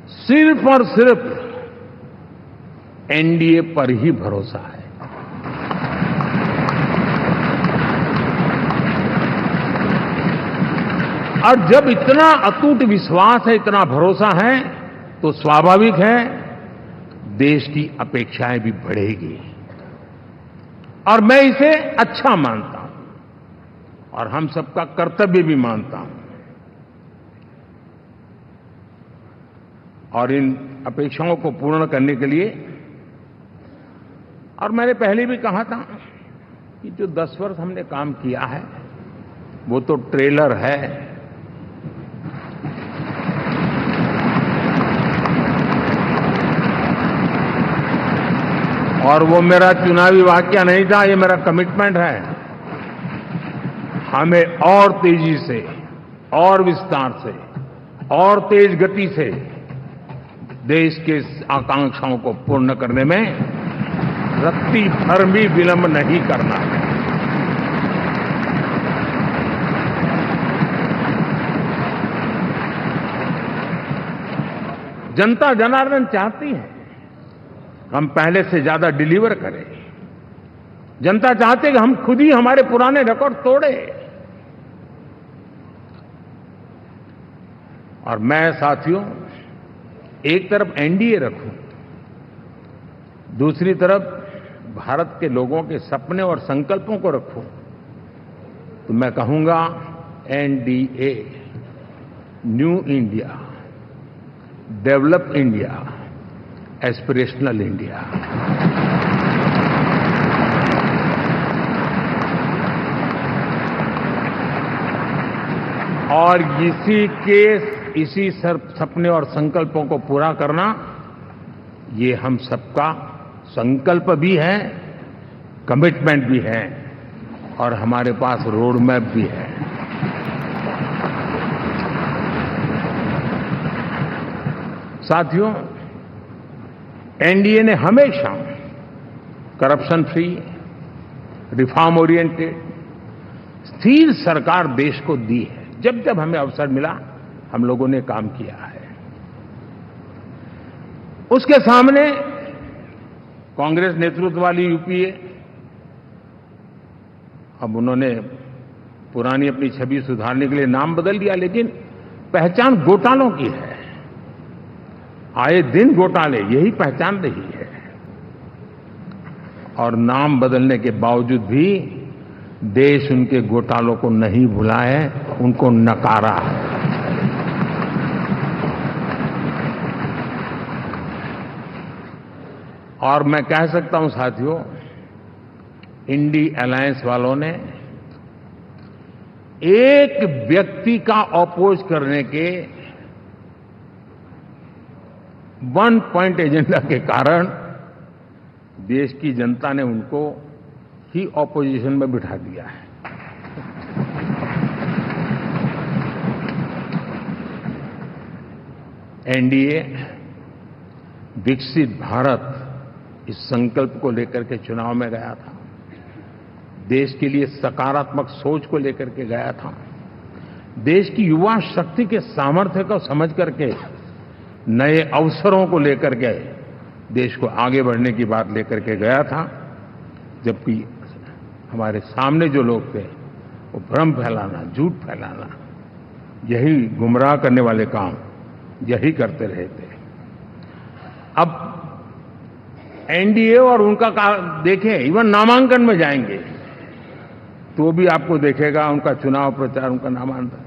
सिर्फ और सिर्फ एनडीए पर ही भरोसा है। और जब इतना अटूट विश्वास है, इतना भरोसा है, तो स्वाभाविक है देश की अपेक्षाएं भी बढ़ेगी और मैं इसे अच्छा मानता हूं और हम सबका कर्तव्य भी मानता हूं। और इन अपेक्षाओं को पूर्ण करने के लिए, और मैंने पहले भी कहा था कि जो 10 वर्ष हमने काम किया है वो तो ट्रेलर है, और वो मेरा चुनावी वाक्य नहीं था, ये मेरा कमिटमेंट है। हमें और तेजी से, और विस्तार से, और तेज गति से देश के आकांक्षाओं को पूर्ण करने में रत्ती भर भी विलंब नहीं करना है। जनता जनार्दन चाहती है हम पहले से ज्यादा डिलीवर करें। जनता चाहती है कि हम खुद ही हमारे पुराने रिकॉर्ड तोड़े। और मैं साथियों एक तरफ एनडीए रखूं, दूसरी तरफ भारत के लोगों के सपने और संकल्पों को रखूं, तो मैं कहूंगा NDA, new India, develop India, aspirational India. और इसी सपने और संकल्पों को पूरा करना, ये हम सबका संकल्प भी है, कमिटमेंट भी है और हमारे पास रोड मैप भी है। साथियों, एनडीए ने हमेशा करप्शन फ्री, रिफॉर्म ओरिएंटेड, स्थिर सरकार देश को दी है। जब जब हमें अवसर मिला हम लोगों ने काम किया है। उसके सामने कांग्रेस नेतृत्व वाली यूपीए, अब उन्होंने पुरानी अपनी छवि सुधारने के लिए नाम बदल दिया, लेकिन पहचान घोटालों की है। आए दिन घोटाले, यही पहचान रही है। और नाम बदलने के बावजूद भी देश उनके घोटालों को नहीं भुला है, उनको नकारा है। और मैं कह सकता हूं साथियों, इंडी अलायंस वालों ने एक व्यक्ति का अपोज करने के वन पॉइंट एजेंडा के कारण देश की जनता ने उनको ही ऑपोजिशन में बिठा दिया है। एनडीए विकसित भारत, इस संकल्प को लेकर के चुनाव में गया था। देश के लिए सकारात्मक सोच को लेकर के गया था। देश की युवा शक्ति के सामर्थ्य को समझ करके नए अवसरों को लेकर के देश को आगे बढ़ने की बात लेकर के गया था, जबकि हमारे सामने जो लोग थे वो भ्रम फैलाना, झूठ फैलाना, यही गुमराह करने वाले काम यही करते रहे थे। अब एनडीए और उनका देखें, इवन नामांकन में जाएंगे तो भी आपको देखेगा उनका चुनाव प्रचार, उनका नामांकन,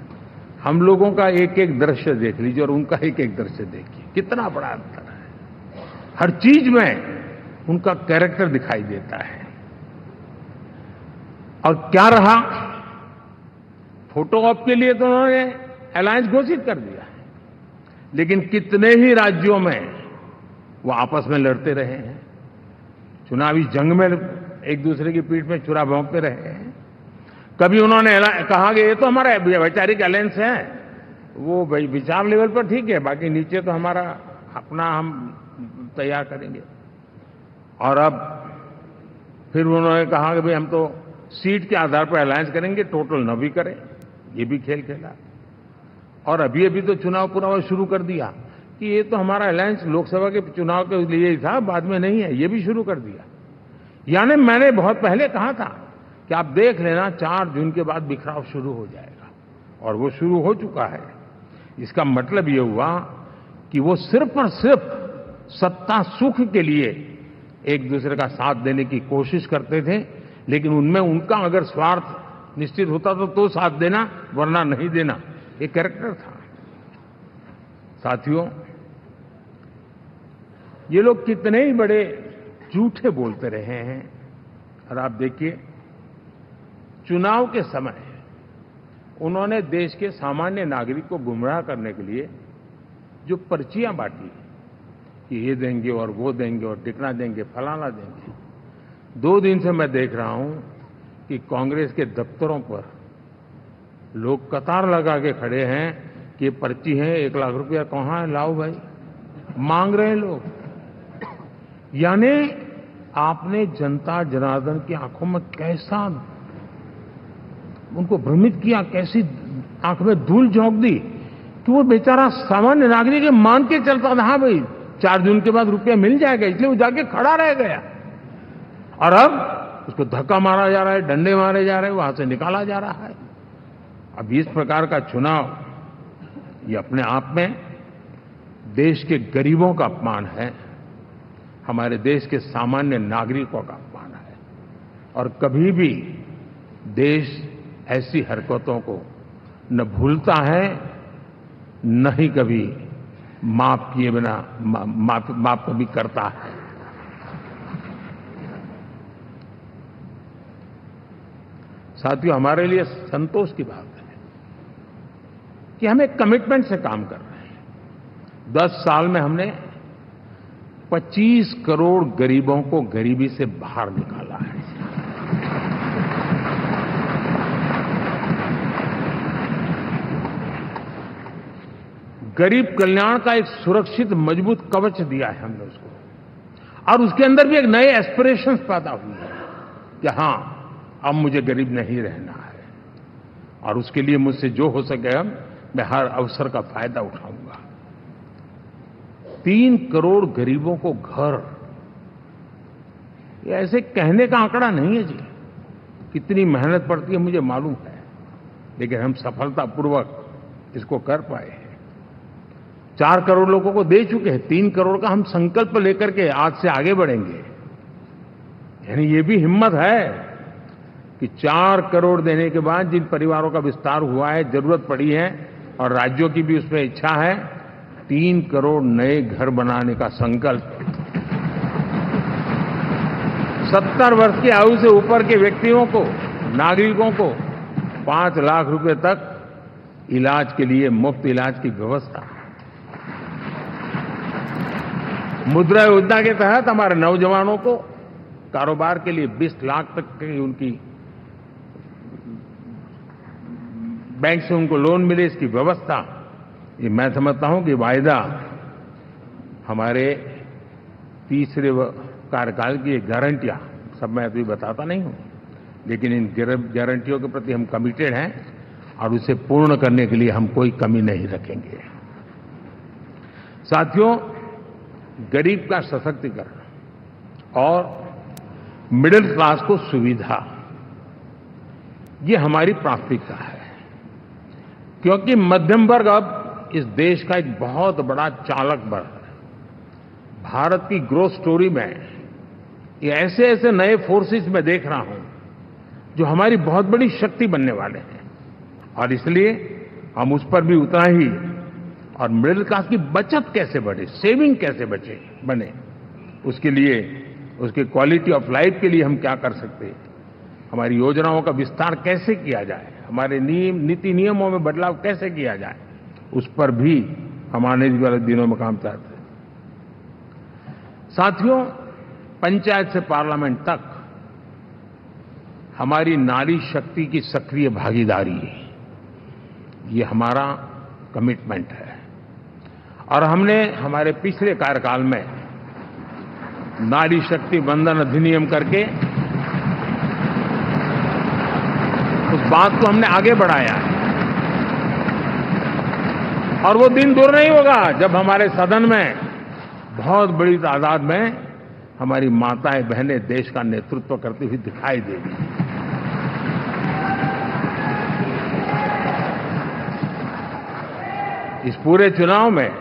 हम लोगों का एक एक दृश्य देख लीजिए और उनका एक एक दृश्य देखिए, कितना बड़ा अंतर है। हर चीज में उनका कैरेक्टर दिखाई देता है। और क्या रहा, फोटो ऑप के लिए तो उन्होंने अलायंस घोषित कर दिया, लेकिन कितने ही राज्यों में वो आपस में लड़ते रहे हैं, चुनावी जंग में एक दूसरे की पीठ में छुरा भोंकते रहे हैं। कभी उन्होंने कहा कि ये तो हमारा वैचारिक अलायंस है, वो भाई विचार लेवल पर ठीक है, बाकी नीचे तो हमारा अपना हम तैयार करेंगे। और अब फिर उन्होंने कहा कि भाई हम तो सीट के आधार पर अलायंस करेंगे, टोटल न भी करें, ये भी खेल खेला। और अभी अभी तो चुनाव पूरा शुरू कर दिया कि ये तो हमारा अलायंस लोकसभा के चुनाव के लिए ही था, बाद में नहीं है, ये भी शुरू कर दिया। यानी मैंने बहुत पहले कहा था कि आप देख लेना 4 जून के बाद बिखराव शुरू हो जाएगा, और वो शुरू हो चुका है। इसका मतलब ये हुआ कि वो सिर्फ और सिर्फ सत्ता सुख के लिए एक दूसरे का साथ देने की कोशिश करते थे, लेकिन उनमें उनका अगर स्वार्थ निश्चित होता तो साथ देना, वरना नहीं देना, ये कैरेक्टर था। साथियों, ये लोग कितने ही बड़े झूठे बोलते रहे हैं। और आप देखिए, चुनाव के समय उन्होंने देश के सामान्य नागरिक को गुमराह करने के लिए जो पर्चियां बांटी कि ये देंगे और वो देंगे और टिकना देंगे, फलाना देंगे, 2 दिन से मैं देख रहा हूं कि कांग्रेस के दफ्तरों पर लोग कतार लगा के खड़े हैं कि ये पर्ची है, 1 लाख रुपया कहां है, लाओ भाई, मांग रहे हैं लोग। यानी आपने जनता जनार्दन की आंखों में कैसा उनको भ्रमित किया, कैसी आंख में धूल झोंक दी कि वो बेचारा सामान्य नागरिक मान के चलता था, हाँ भाई 4 जून के बाद रुपया मिल जाएगा, इसलिए वो जाके खड़ा रह गया। और अब उसको धक्का मारा जा रहा है, डंडे मारे जा रहे हैं, वहां से निकाला जा रहा है। अब इस प्रकार का चुनाव, ये अपने आप में देश के गरीबों का अपमान है, हमारे देश के सामान्य नागरिकों का अपमान है। और कभी भी देश ऐसी हरकतों को न भूलता है, न ही कभी माफ किए बिना माफ कभी करता है। साथियों, हमारे लिए संतोष की बात है कि हम एक कमिटमेंट से काम कर रहे हैं। 10 साल में हमने 25 करोड़ गरीबों को गरीबी से बाहर निकाला है। गरीब कल्याण का एक सुरक्षित मजबूत कवच दिया है हमने उसको, और उसके अंदर भी एक नए एस्पिरेशंस पैदा हुए हैं कि हां, अब मुझे गरीब नहीं रहना है, और उसके लिए मुझसे जो हो सके मैं हर अवसर का फायदा उठाऊंगा। 3 करोड़ गरीबों को घर, ये ऐसे कहने का आंकड़ा नहीं है जी, कितनी मेहनत पड़ती है मुझे मालूम है, लेकिन हम सफलतापूर्वक इसको कर पाए हैं। 4 करोड़ लोगों को दे चुके हैं, 3 करोड़ का हम संकल्प लेकर के आज से आगे बढ़ेंगे। यानी ये भी हिम्मत है कि 4 करोड़ देने के बाद जिन परिवारों का विस्तार हुआ है, जरूरत पड़ी है, और राज्यों की भी उसमें इच्छा है, 3 करोड़ नए घर बनाने का संकल्प। 70 वर्ष की आयु से ऊपर के व्यक्तियों को, नागरिकों को 5 लाख रुपए तक इलाज के लिए मुफ्त इलाज की व्यवस्था। मुद्रा योजना के तहत हमारे नौजवानों को कारोबार के लिए 20 लाख तक की उनकी बैंक से उनको लोन मिले, इसकी व्यवस्था। ये मैं समझता हूं कि वायदा हमारे तीसरे कार्यकाल की गारंटियां, सब मैं अभी बताता नहीं हूं, लेकिन इन गारंटियों के प्रति हम कमिटेड हैं और उसे पूर्ण करने के लिए हम कोई कमी नहीं रखेंगे। साथियों, गरीब का सशक्तिकरण और मिडिल क्लास को सुविधा, ये हमारी प्राथमिकता है, क्योंकि मध्यम वर्ग अब इस देश का एक बहुत बड़ा चालक बल है। भारत की ग्रोथ स्टोरी में ये ऐसे ऐसे नए फोर्सेस मैं देख रहा हूं जो हमारी बहुत बड़ी शक्ति बनने वाले हैं, और इसलिए हम उस पर भी उतना ही, और मिडिल क्लास की बचत कैसे बढ़े, सेविंग कैसे बने, उसके लिए, उसकी क्वालिटी ऑफ लाइफ के लिए हम क्या कर सकते हैं, हमारी योजनाओं का विस्तार कैसे किया जाए, हमारे नीति नियमों में बदलाव कैसे किया जाए, उस पर भी हम आने वाले दिनों में काम चाहते हैं। साथियों, पंचायत से पार्लियामेंट तक हमारी नारी शक्ति की सक्रिय भागीदारी, ये हमारा कमिटमेंट है, और हमने हमारे पिछले कार्यकाल में नारी शक्ति वंदन अधिनियम करके उस बात को हमने आगे बढ़ाया है, और वो दिन दूर नहीं होगा जब हमारे सदन में बहुत बड़ी तादाद में हमारी माताएं बहनें देश का नेतृत्व करती हुई दिखाई देगी। इस पूरे चुनाव में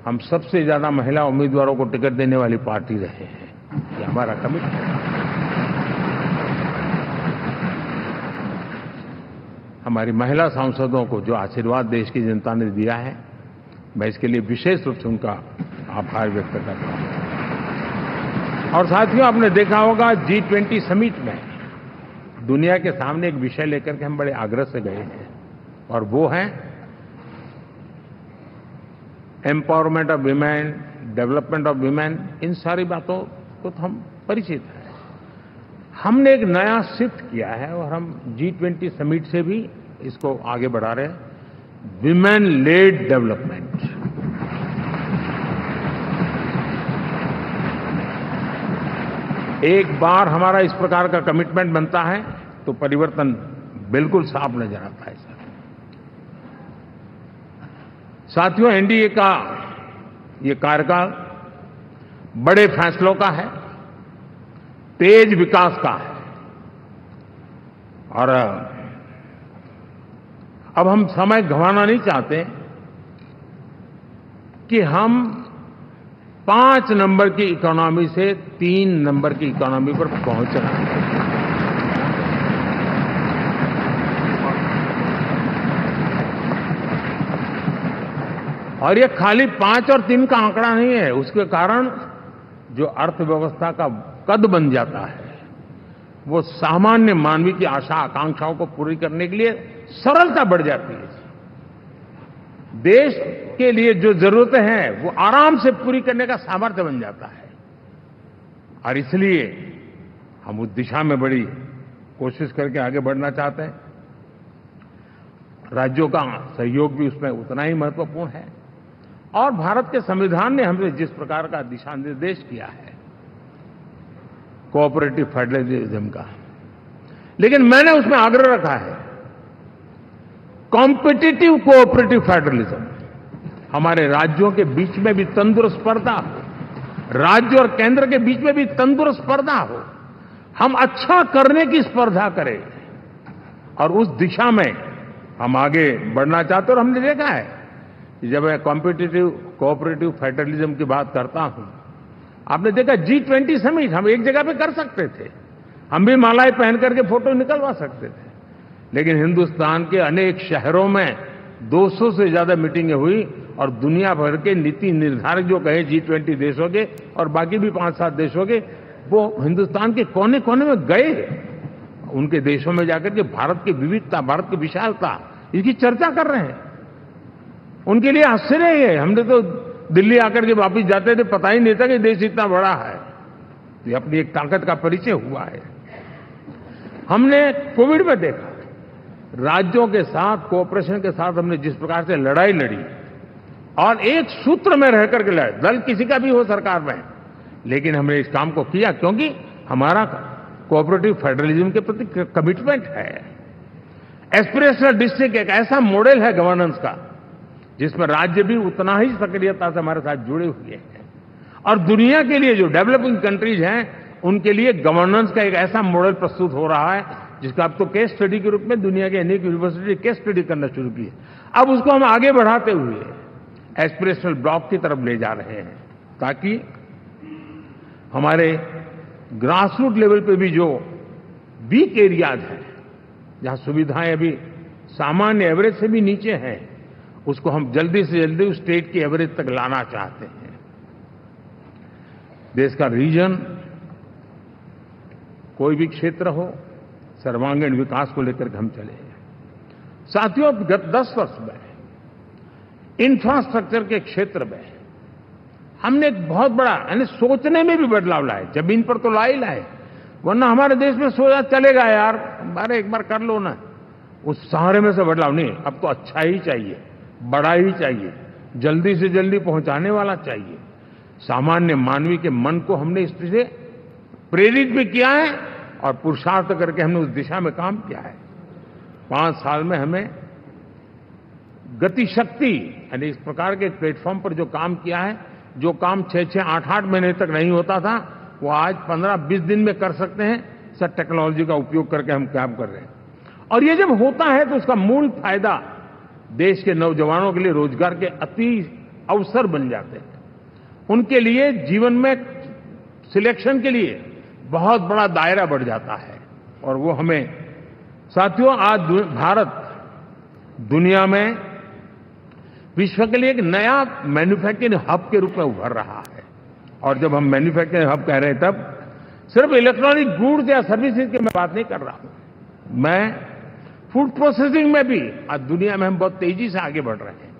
हम सबसे ज्यादा महिला उम्मीदवारों को टिकट देने वाली पार्टी रहे हैं, ये हमारा कमिटमेंट है। हमारी महिला सांसदों को जो आशीर्वाद देश की जनता ने दिया है, मैं इसके लिए विशेष रूप से उनका आभार व्यक्त करता हूं। और साथियों, आपने देखा होगा G20 समिट में दुनिया के सामने एक विषय लेकर के हम बड़े आग्रह से गए हैं, और वो है empowerment of women, development of women. इन सारी बातों को तो हम परिचित हैं। हमने एक नया शिफ्ट किया है, और हम G20 समिट से भी इसको आगे बढ़ा रहे हैं, विमेन लेड डेवलपमेंट। एक बार हमारा इस प्रकार का कमिटमेंट बनता है तो परिवर्तन बिल्कुल साफ नजर आता है। साथियों, एनडीए का ये कार्यकाल बड़े फैसलों का है, तेज विकास का है, और अब हम समय गंवाना नहीं चाहते कि हम 5 नंबर की इकोनॉमी से 3 नंबर की इकोनॉमी पर पहुंचना है। और ये खाली 5 और 3 का आंकड़ा नहीं है, उसके कारण जो अर्थव्यवस्था का कद बन जाता है, वो सामान्य मानवीय की आशा आकांक्षाओं को पूरी करने के लिए सरलता बढ़ जाती है। देश के लिए जो जरूरतें हैं वो आराम से पूरी करने का सामर्थ्य बन जाता है, और इसलिए हम उस दिशा में बड़ी कोशिश करके आगे बढ़ना चाहते हैं। राज्यों का सहयोग भी उसमें उतना ही महत्वपूर्ण है, और भारत के संविधान ने हमें जिस प्रकार का दिशा निर्देश किया है कोऑपरेटिव फेडरलिज्म का, लेकिन मैंने उसमें आग्रह रखा है कॉम्पिटिटिव कोऑपरेटिव फेडरलिज्म। हमारे राज्यों के बीच में भी तंदुरुस्त स्पर्धा हो, राज्य और केंद्र के बीच में भी तंदुरुस्त स्पर्धा हो, हम अच्छा करने की स्पर्धा करें, और उस दिशा में हम आगे बढ़ना चाहते हैं। और हमने देखा है कि जब मैं कॉम्पिटिटिव कोऑपरेटिव फेडरलिज्म की बात करता हूं, आपने देखा G20 समिट हम एक जगह पे कर सकते थे, हम भी मालाएं पहन करके फोटो निकलवा सकते थे, लेकिन हिंदुस्तान के अनेक शहरों में 200 से ज्यादा मीटिंगें हुई, और दुनिया भर के नीति निर्धारक जो कहे G20 देशों के और बाकी भी 5-7 देशों के, वो हिंदुस्तान के कोने कोने में गए, उनके देशों में जाकर के भारत की विविधता, भारत की विशालता, इसकी चर्चा कर रहे हैं। उनके लिए आश्चर्य है, हमने तो दिल्ली आकर के वापिस जाते थे, पता ही नहीं था कि देश इतना बड़ा है। ये अपनी एक ताकत का परिचय हुआ है। हमने कोविड में देखा, राज्यों के साथ कोऑपरेशन के साथ हमने जिस प्रकार से लड़ाई लड़ी, और एक सूत्र में रह करके लड़े, दल किसी का भी हो सरकार में, लेकिन हमने इस काम को किया क्योंकि हमारा कोऑपरेटिव फेडरलिज्म के प्रति कमिटमेंट है। एस्पिरेशनल डिस्ट्रिक्ट एक ऐसा मॉडल है गवर्नेंस का जिसमें राज्य भी उतना ही सक्रियता से हमारे साथ जुड़े हुए हैं। और दुनिया के लिए जो डेवलपिंग कंट्रीज हैं, उनके लिए गवर्नेंस का एक ऐसा मॉडल प्रस्तुत हो रहा है जिसका अब तो केस स्टडी के रूप में दुनिया के अनेक यूनिवर्सिटी केस स्टडी करना शुरू की है। अब उसको हम आगे बढ़ाते हुए एस्पिरेशनल ब्लॉक की तरफ ले जा रहे हैं, ताकि हमारे ग्रासरूट लेवल पे भी जो वीक एरियाज हैं, जहां सुविधाएं अभी सामान्य एवरेज से भी नीचे हैं, उसको हम जल्दी से जल्दी उस स्टेट की एवरेज तक लाना चाहते हैं। देश का रीजन, कोई भी क्षेत्र हो, सर्वांगीण विकास को लेकर के हम चले। साथियों, गत 10 वर्ष में इंफ्रास्ट्रक्चर के क्षेत्र में हमने एक बहुत बड़ा, यानी सोचने में भी बदलाव लाए। जमीन पर तो लाए, वरना हमारे देश में सोचा चलेगा यार, अरे एक बार कर लो ना, उस सारे में से बदलाव नहीं। अब तो अच्छा ही चाहिए, बड़ा ही चाहिए, जल्दी से जल्दी पहुंचाने वाला चाहिए। सामान्य मानवी के मन को हमने इस तरह से प्रेरित भी किया है और पुरुषार्थ करके हमने उस दिशा में काम किया है। 5 साल में हमें गति शक्ति, यानी इस प्रकार के प्लेटफॉर्म पर जो काम किया है, जो काम 6-6, 8-8 महीने तक नहीं होता था, वो आज 15-20 दिन में कर सकते हैं। सर, टेक्नोलॉजी का उपयोग करके हम काम कर रहे हैं। और ये जब होता है तो उसका मूल फायदा देश के नौजवानों के लिए रोजगार के अति अवसर बन जाते हैं। उनके लिए जीवन में सिलेक्शन के लिए बहुत बड़ा दायरा बढ़ जाता है। और वो हमें, साथियों, आज भारत दुनिया में विश्व के लिए एक नया मैन्युफैक्चरिंग हब के रूप में उभर रहा है। और जब हम मैन्युफैक्चरिंग हब कह रहे हैं, तब सिर्फ इलेक्ट्रॉनिक गुड्स या सर्विसेज की मैं बात नहीं कर रहा हूं। मैं फूड प्रोसेसिंग में भी आज दुनिया में हम बहुत तेजी से आगे बढ़ रहे हैं,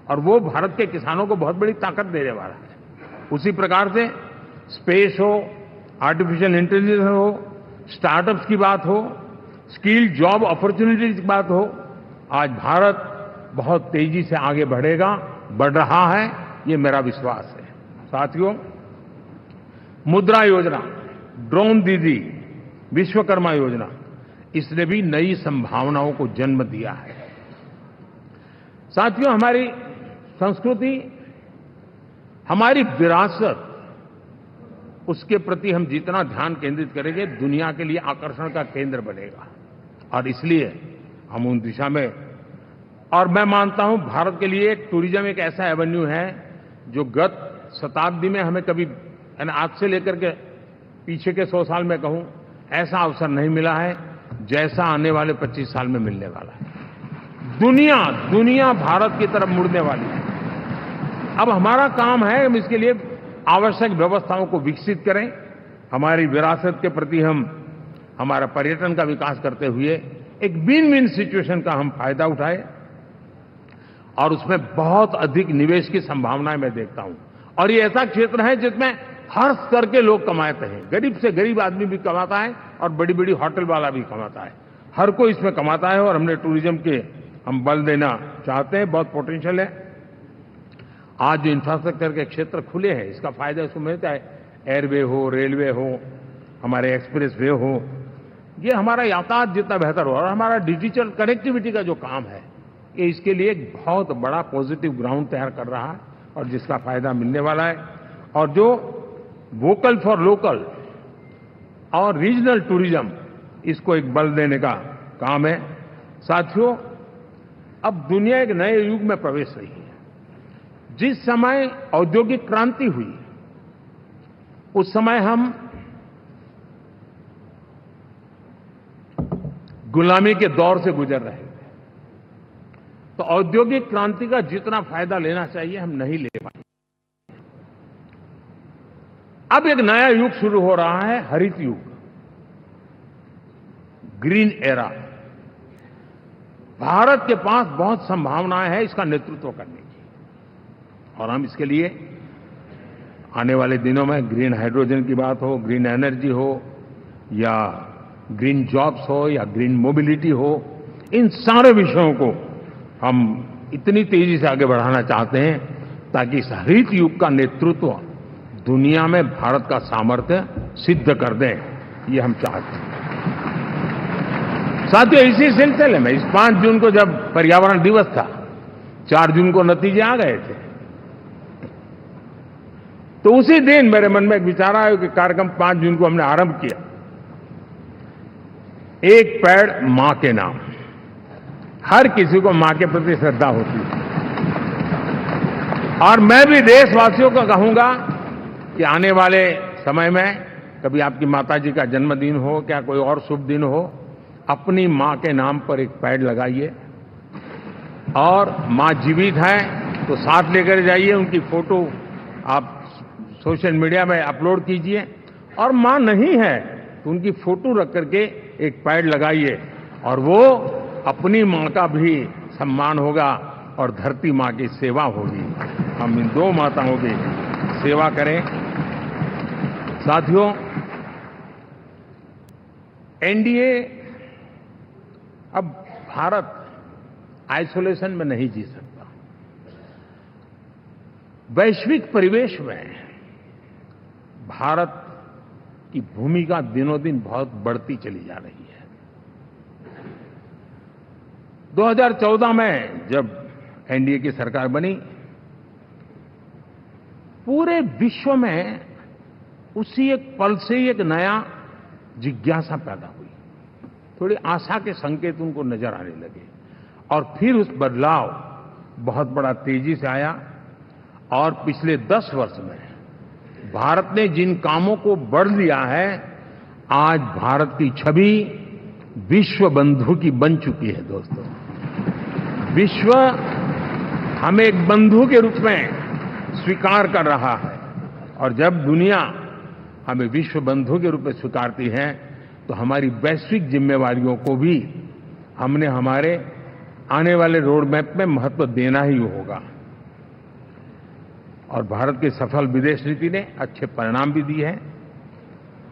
और वो भारत के किसानों को बहुत बड़ी ताकत देने वाला है। उसी प्रकार से स्पेस हो, आर्टिफिशियल इंटेलिजेंस हो, स्टार्टअप्स की बात हो, स्किल्ड जॉब अपॉर्चुनिटीज की बात हो, आज भारत बहुत तेजी से आगे बढ़ रहा है, ये मेरा विश्वास है। साथियों, मुद्रा योजना, ड्रोन दीदी, विश्वकर्मा योजना, इसने भी नई संभावनाओं को जन्म दिया है। साथियों, हमारी संस्कृति, हमारी विरासत, उसके प्रति हम जितना ध्यान केंद्रित करेंगे, दुनिया के लिए आकर्षण का केंद्र बनेगा। और इसलिए हम उन दिशा में, और मैं मानता हूं भारत के लिए टूरिज्म एक ऐसा एवेन्यू है जो गत शताब्दी में हमें कभी, आज से लेकर के पीछे के 100 साल में कहूं, ऐसा अवसर नहीं मिला है जैसा आने वाले 25 साल में मिलने वाला है। दुनिया भारत की तरफ मुड़ने वाली है। अब हमारा काम है, हम इसके लिए आवश्यक व्यवस्थाओं को विकसित करें। हमारी विरासत के प्रति हम हमारा पर्यटन का विकास करते हुए एक विन विन सिचुएशन का हम फायदा उठाएं, और उसमें बहुत अधिक निवेश की संभावनाएं मैं देखता हूं। और ये ऐसा क्षेत्र है जिसमें हर स्तर के लोग कमाते हैं। गरीब से गरीब आदमी भी कमाता है और बड़ी बड़ी होटल वाला भी कमाता है। हर कोई इसमें कमाता है, और हमने टूरिज्म के हम बल देना चाहते हैं। बहुत पोटेंशियल है। आज जो इंफ्रास्ट्रक्चर के क्षेत्र खुले हैं, इसका फायदा इसको मिलता है। एयरवे हो, रेलवे हो, हमारे एक्सप्रेस वे हो, ये हमारा यातायात जितना बेहतर हो, और हमारा डिजिटल कनेक्टिविटी का जो काम है, ये इसके लिए एक बहुत बड़ा पॉजिटिव ग्राउंड तैयार कर रहा है, और जिसका फायदा मिलने वाला है। और जो वोकल फॉर लोकल और रीजनल टूरिज्म, इसको एक बल देने का काम है। साथियों, अब दुनिया एक नए युग में प्रवेश रही है। जिस समय औद्योगिक क्रांति हुई, उस समय हम गुलामी के दौर से गुजर रहे थे। तो औद्योगिक क्रांति का जितना फायदा लेना चाहिए, हम नहीं ले पाए। अब एक नया युग शुरू हो रहा है, हरित युग, ग्रीन एरा। भारत के पास बहुत संभावनाएं हैं इसका नेतृत्व करने की, और हम इसके लिए आने वाले दिनों में ग्रीन हाइड्रोजन की बात हो, ग्रीन एनर्जी हो, या ग्रीन जॉब्स हो, या ग्रीन मोबिलिटी हो, इन सारे विषयों को हम इतनी तेजी से आगे बढ़ाना चाहते हैं ताकि इस हरित युग का नेतृत्व दुनिया में भारत का सामर्थ्य सिद्ध कर दें, ये हम चाहते हैं। साथियों, इसी सिलसिले में इस 5 जून को जब पर्यावरण दिवस था, 4 जून को नतीजे आ गए थे। तो उसी दिन मेरे मन में एक विचार आया कि कार्यक्रम 5 जून को हमने आरंभ किया, एक पेड़ मां के नाम। हर किसी को मां के प्रति श्रद्धा होती है, और मैं भी देशवासियों को कहूंगा कि आने वाले समय में कभी आपकी माताजी का जन्मदिन हो, क्या कोई और शुभ दिन हो, अपनी मां के नाम पर एक पेड़ लगाइए, और मां जीवित है तो साथ लेकर जाइए, उनकी फोटो आप सोशल मीडिया में अपलोड कीजिए, और मां नहीं है तो उनकी फोटो रख करके एक पेड़ लगाइए, और वो अपनी मां का भी सम्मान होगा और धरती मां की सेवा होगी। हम इन 2 माताओं की सेवा करें। साथियों, एनडीए, अब भारत आइसोलेशन में नहीं जी सकता। वैश्विक परिवेश में भारत की भूमिका दिनों दिन बहुत बढ़ती चली जा रही है। 2014 में जब एनडीए की सरकार बनी, पूरे विश्व में उसी एक पल से ही एक नया जिज्ञासा पैदा हुई, थोड़ी आशा के संकेत उनको नजर आने लगे, और फिर उस बदलाव बहुत बड़ा तेजी से आया। और पिछले 10 वर्ष में भारत ने जिन कामों को बढ़ लिया है, आज भारत की छवि विश्व बंधु की बन चुकी है। दोस्तों, विश्व हमें एक बंधु के रूप में स्वीकार कर रहा है, और जब दुनिया हमें विश्व बंधु के रूप में स्वीकारती है तो हमारी वैश्विक जिम्मेवारियों को भी हमने हमारे आने वाले रोड मैप में महत्व देना ही होगा। और भारत की सफल विदेश नीति ने अच्छे परिणाम भी दिए हैं।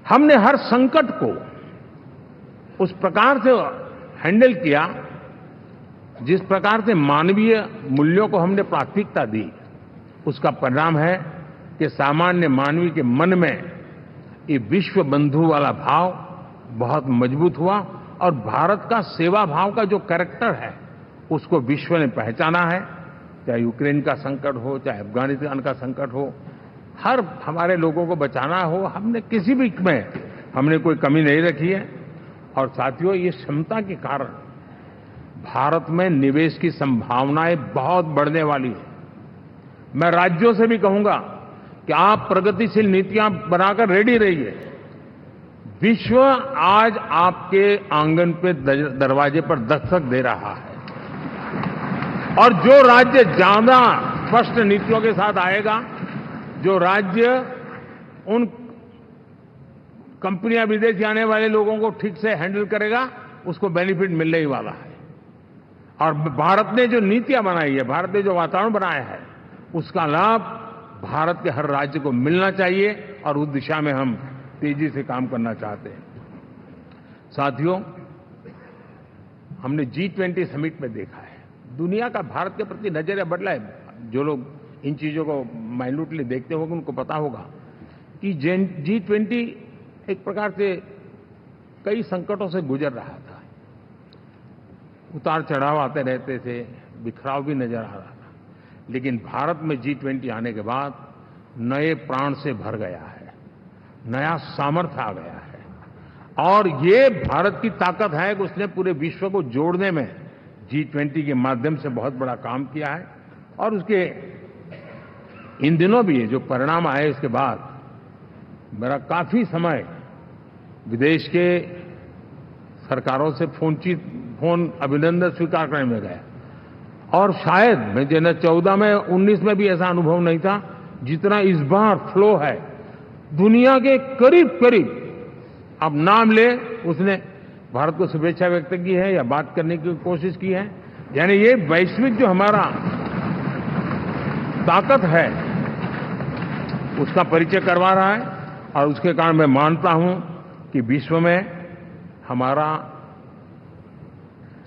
हमने हर संकट को उस प्रकार से हैंडल किया जिस प्रकार से मानवीय मूल्यों को हमने प्राथमिकता दी। उसका परिणाम है कि सामान्य मानवीय के मन में ये विश्व बंधु वाला भाव बहुत मजबूत हुआ, और भारत का सेवा भाव का जो कैरेक्टर है उसको विश्व ने पहचाना है। चाहे यूक्रेन का संकट हो, चाहे अफगानिस्तान का संकट हो, हर हमारे लोगों को बचाना हो, हमने किसी भी में हमने कोई कमी नहीं रखी है। और साथियों, ये क्षमता के कारण भारत में निवेश की संभावनाएं बहुत बढ़ने वाली है। मैं राज्यों से भी कहूंगा कि आप प्रगतिशील नीतियां बनाकर रेडी रहिए। विश्व आज आपके आंगन पे दरवाजे पर दस्तक दे रहा है, और जो राज्य ज्यादा स्पष्ट नीतियों के साथ आएगा, जो राज्य उन कंपनियां विदेश आने वाले लोगों को ठीक से हैंडल करेगा, उसको बेनिफिट मिलने ही वाला है। और भारत ने जो नीतियां बनाई है, भारत ने जो वातावरण बनाया है, उसका लाभ भारत के हर राज्य को मिलना चाहिए, और उस दिशा में हम तेजी से काम करना चाहते हैं। साथियों, हमने G20 समिट में देखा है, दुनिया का भारत के प्रति नजरिया बदला है। जो लोग इन चीजों को माइन्यूटली देखते होंगे उनको पता होगा कि G20 एक प्रकार से कई संकटों से गुजर रहा था। उतार चढ़ाव आते रहते थे, बिखराव भी नजर आ रहा था, लेकिन भारत में G20 आने के बाद नए प्राण से भर गया है, नया सामर्थ्य आ गया है। और ये भारत की ताकत है कि उसने पूरे विश्व को जोड़ने में G20 के माध्यम से बहुत बड़ा काम किया है। और उसके इन दिनों भी जो परिणाम आए, इसके बाद मेरा काफी समय विदेश के सरकारों से फोन अभिनंदन स्वीकार करने में गया, और शायद मैं 2014 में 19 में भी ऐसा अनुभव नहीं था जितना इस बार फ्लो है। दुनिया के करीब करीब, अब नाम ले, उसने भारत को शुभेच्छा व्यक्त की है या बात करने की कोशिश की है। यानी ये वैश्विक जो हमारा ताकत है उसका परिचय करवा रहा है, और उसके कारण मैं मानता हूं कि विश्व में हमारा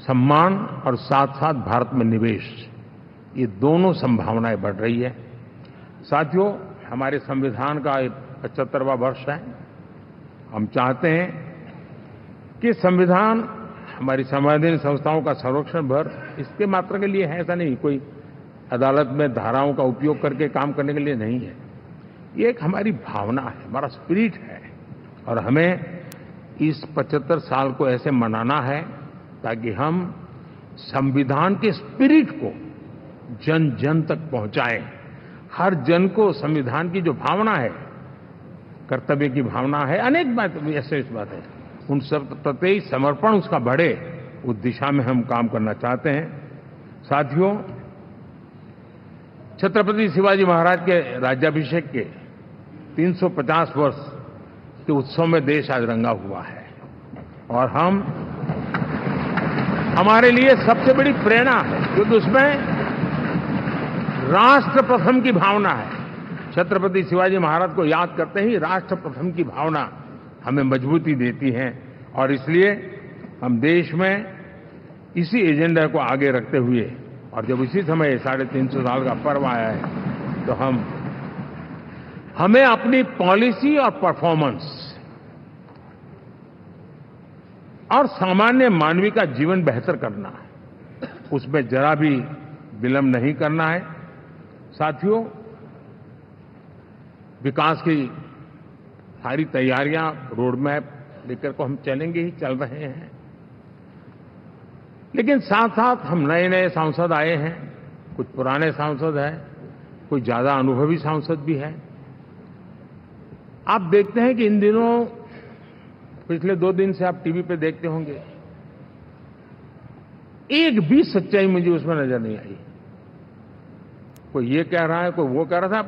सम्मान और साथ साथ भारत में निवेश, ये दोनों संभावनाएं बढ़ रही है। साथियों, हमारे संविधान का 75वां वर्ष है। हम चाहते हैं कि संविधान हमारी संवैधानिक संस्थाओं का संरक्षण भर इसके मात्र के लिए है, ऐसा नहीं। कोई अदालत में धाराओं का उपयोग करके काम करने के लिए नहीं है। ये एक हमारी भावना है, हमारा स्पिरिट है, और हमें इस 75 साल को ऐसे मनाना है ताकि हम संविधान के स्पिरिट को जन जन तक पहुंचाएं। हर जन को संविधान की जो भावना है, कर्तव्य की भावना है, अनेक बात ऐसे इस बात है, उन सब प्रति समर्पण उसका बढ़े, उस दिशा में हम काम करना चाहते हैं। साथियों, छत्रपति शिवाजी महाराज के राज्याभिषेक के 350 वर्ष के उत्सव में देश आज रंगा हुआ है, और हमारे लिए सबसे बड़ी प्रेरणा है, क्योंकि उसमें राष्ट्र प्रथम की भावना है। छत्रपति शिवाजी महाराज को याद करते ही राष्ट्र प्रथम की भावना हमें मजबूती देती है, और इसलिए हम देश में इसी एजेंडा को आगे रखते हुए, और जब इसी समय 350 साल का पर्व आया है, तो हमें अपनी पॉलिसी और परफॉर्मेंस और सामान्य मानवीय का जीवन बेहतर करना है, उसमें जरा भी विलंब नहीं करना है। साथियों, विकास की सारी तैयारियां, रोड मैप लेकर को हम चलेंगे ही, चल रहे हैं, लेकिन साथ साथ हम नए नए सांसद आए हैं, कुछ पुराने सांसद हैं, कुछ ज्यादा अनुभवी सांसद भी हैं। आप देखते हैं कि इन दिनों, पिछले 2 दिन से आप टीवी पे देखते होंगे, एक भी सच्चाई मुझे उसमें नजर नहीं आई। कोई ये कह रहा है, कोई वो कह रहा था,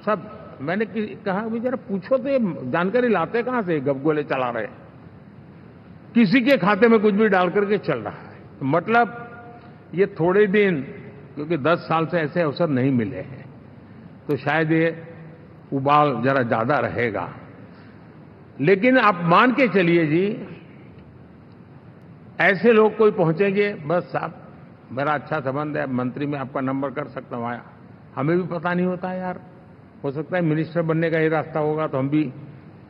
सब मैंने कहा भी जरा पूछो तो ये जानकारी लाते कहां से, गपगोले चला रहे, किसी के खाते में कुछ भी डाल करके चल रहा है। तो मतलब ये थोड़े दिन, क्योंकि 10 साल से ऐसे अवसर नहीं मिले हैं, तो शायद ये उबाल जरा ज्यादा रहेगा। लेकिन आप मान के चलिए जी, ऐसे लोग कोई पहुंचेंगे, बस साहब मेरा अच्छा संबंध है, मंत्री में आपका नंबर कर सकता हूं, आया, हमें भी पता नहीं होता है यार, हो सकता है मिनिस्टर बनने का ही रास्ता होगा, तो हम भी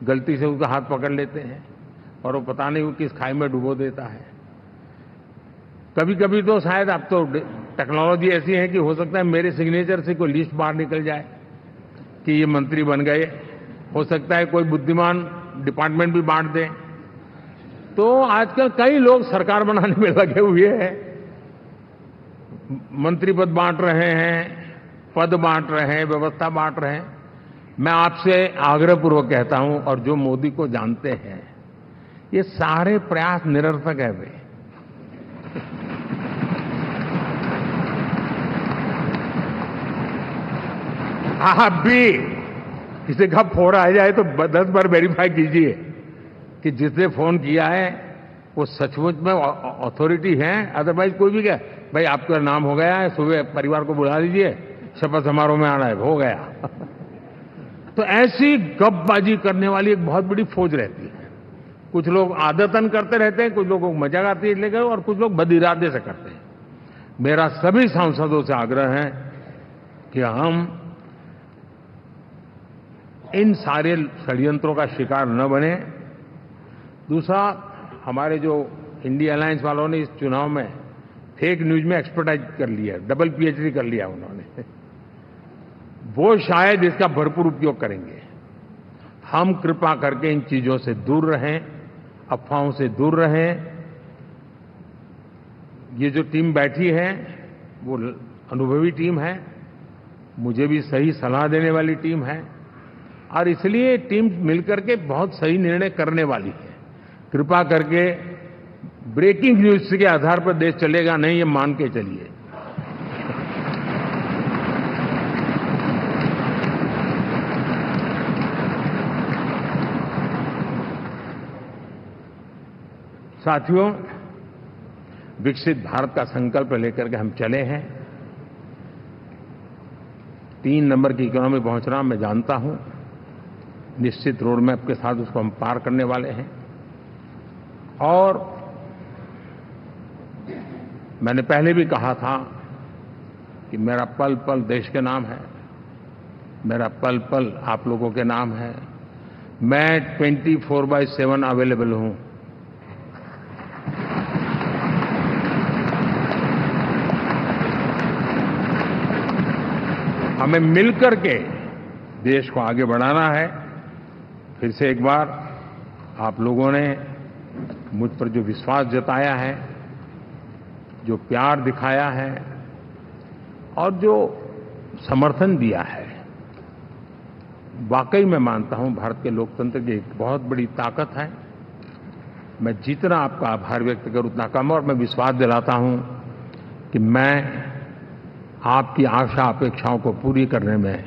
गलती से उसका हाथ पकड़ लेते हैं, और वो पता नहीं वो किस खाई में डुबो देता है। कभी कभी तो शायद अब तो टेक्नोलॉजी ऐसी है कि हो सकता है मेरे सिग्नेचर से कोई लिस्ट बाहर निकल जाए कि ये मंत्री बन गए, हो सकता है कोई बुद्धिमान डिपार्टमेंट भी बांट दे। तो आजकल कई लोग सरकार बनाने में लगे हुए हैं, मंत्री पद बांट रहे हैं, पद बांट रहे हैं, व्यवस्था बांट रहे हैं। मैं आपसे आग्रहपूर्वक कहता हूं, और जो मोदी को जानते हैं, ये सारे प्रयास निरर्थक है। वे आप भी किसी का फोन आ जाए तो 10 बार वेरीफाई कीजिए कि जिसने फोन किया है वो सचमुच में अथॉरिटी है। अदरवाइज कोई भी क्या, भाई आपका नाम हो गया है, सुबह परिवार को बुला लीजिए, शपथ समारोह में आना है, हो गया। तो ऐसी गपबाजी करने वाली एक बहुत बड़ी फौज रहती है। कुछ लोग आदतन करते रहते हैं, कुछ लोगों को मजाक आती है लेकर, और कुछ लोग बदिरादे से करते हैं। मेरा सभी सांसदों से आग्रह है कि हम इन सारे षड्यंत्रों का शिकार न बने। दूसरा, हमारे जो इंडिया अलायंस वालों ने इस चुनाव में फेक न्यूज में एक्सपर्टाइज कर लिया, डबल पीएचडी कर लिया उन्होंने, वो शायद इसका भरपूर उपयोग करेंगे। हम कृपा करके इन चीजों से दूर रहें, अफवाहों से दूर रहें। ये जो टीम बैठी है वो अनुभवी टीम है, मुझे भी सही सलाह देने वाली टीम है, और इसलिए टीम मिलकर के बहुत सही निर्णय करने वाली है। कृपा करके ब्रेकिंग न्यूज के आधार पर देश चलेगा नहीं, ये मान के चलिए। साथियों, विकसित भारत का संकल्प लेकर के हम चले हैं। 3 नंबर की इकोनॉमी पहुंचना मैं जानता हूं, निश्चित रोड मैप के साथ उसको हम पार करने वाले हैं। और मैंने पहले भी कहा था कि मेरा पल पल देश के नाम है, मेरा पल पल आप लोगों के नाम है। मैं 24/7 अवेलेबल हूं। हमें मिलकर के देश को आगे बढ़ाना है। फिर से एक बार आप लोगों ने मुझ पर जो विश्वास जताया है, जो प्यार दिखाया है और जो समर्थन दिया है, वाकई मैं मानता हूं भारत के लोकतंत्र की एक बहुत बड़ी ताकत है। मैं जितना आपका आभार व्यक्त करूं उतना कम, और मैं विश्वास दिलाता हूं कि मैं आपकी आशा अपेक्षाओं को पूरी करने में,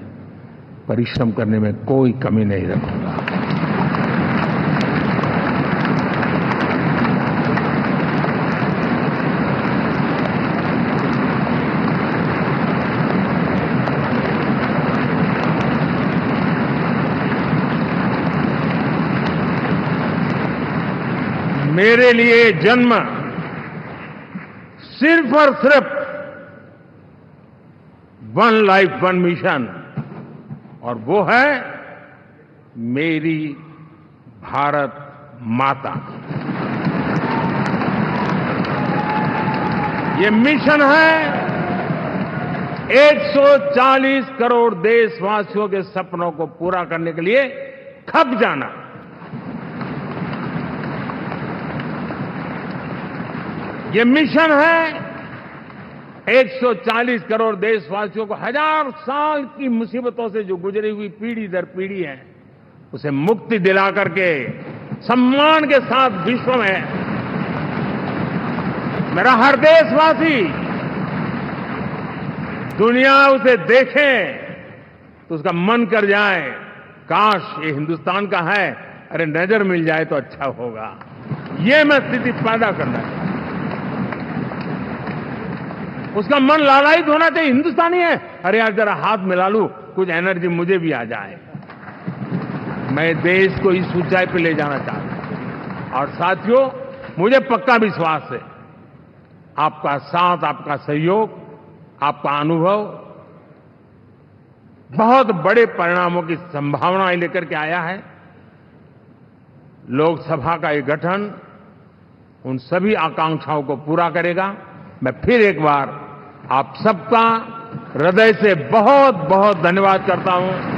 परिश्रम करने में कोई कमी नहीं रखूंगा। मेरे लिए जन्म सिर्फ और सिर्फ वन लाइफ वन मिशन, और वो है मेरी भारत माता। ये मिशन है 140 करोड़ देशवासियों के सपनों को पूरा करने के लिए खप जाना। ये मिशन है 140 करोड़ देशवासियों को 1000 साल की मुसीबतों से जो गुजरी हुई पीढ़ी दर पीढ़ी है, उसे मुक्ति दिला करके सम्मान के साथ विश्व में मेरा हर देशवासी दुनिया उसे देखे तो उसका मन कर जाए, काश ये हिंदुस्तान का है, अरे नजर मिल जाए तो अच्छा होगा। ये मैं स्थिति पैदा करना है। उसका मन लालायित होना चाहिए, हिंदुस्तानी है, अरे यार जरा हाथ मिला लूं, कुछ एनर्जी मुझे भी आ जाए। मैं देश को इस ऊंचाई पे ले जाना चाहता हूं। और साथियों, मुझे पक्का विश्वास है आपका साथ, आपका सहयोग, आपका अनुभव बहुत बड़े परिणामों की संभावनाएं लेकर के आया है। लोकसभा का ये गठन उन सभी आकांक्षाओं को पूरा करेगा। मैं फिर एक बार आप सबका हृदय से बहुत बहुत धन्यवाद करता हूं।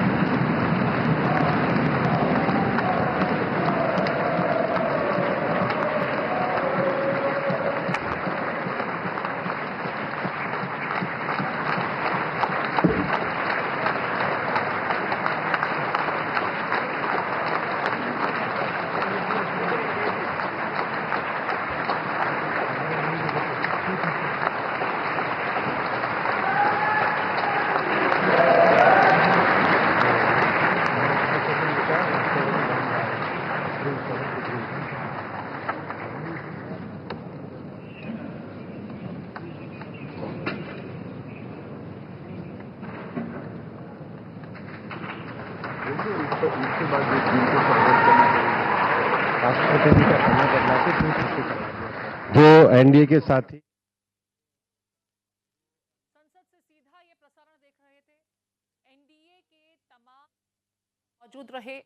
उसके बाद जो चीन को संबोधित करना चाहिए, राष्ट्रपति जी का समय बदला के क्यों छुट्टी करा दिया? जो एनडीए के साथी संसद से सीधा ये प्रसारण देख रहे थे। एनडीए के तमाम मौजूद रहे।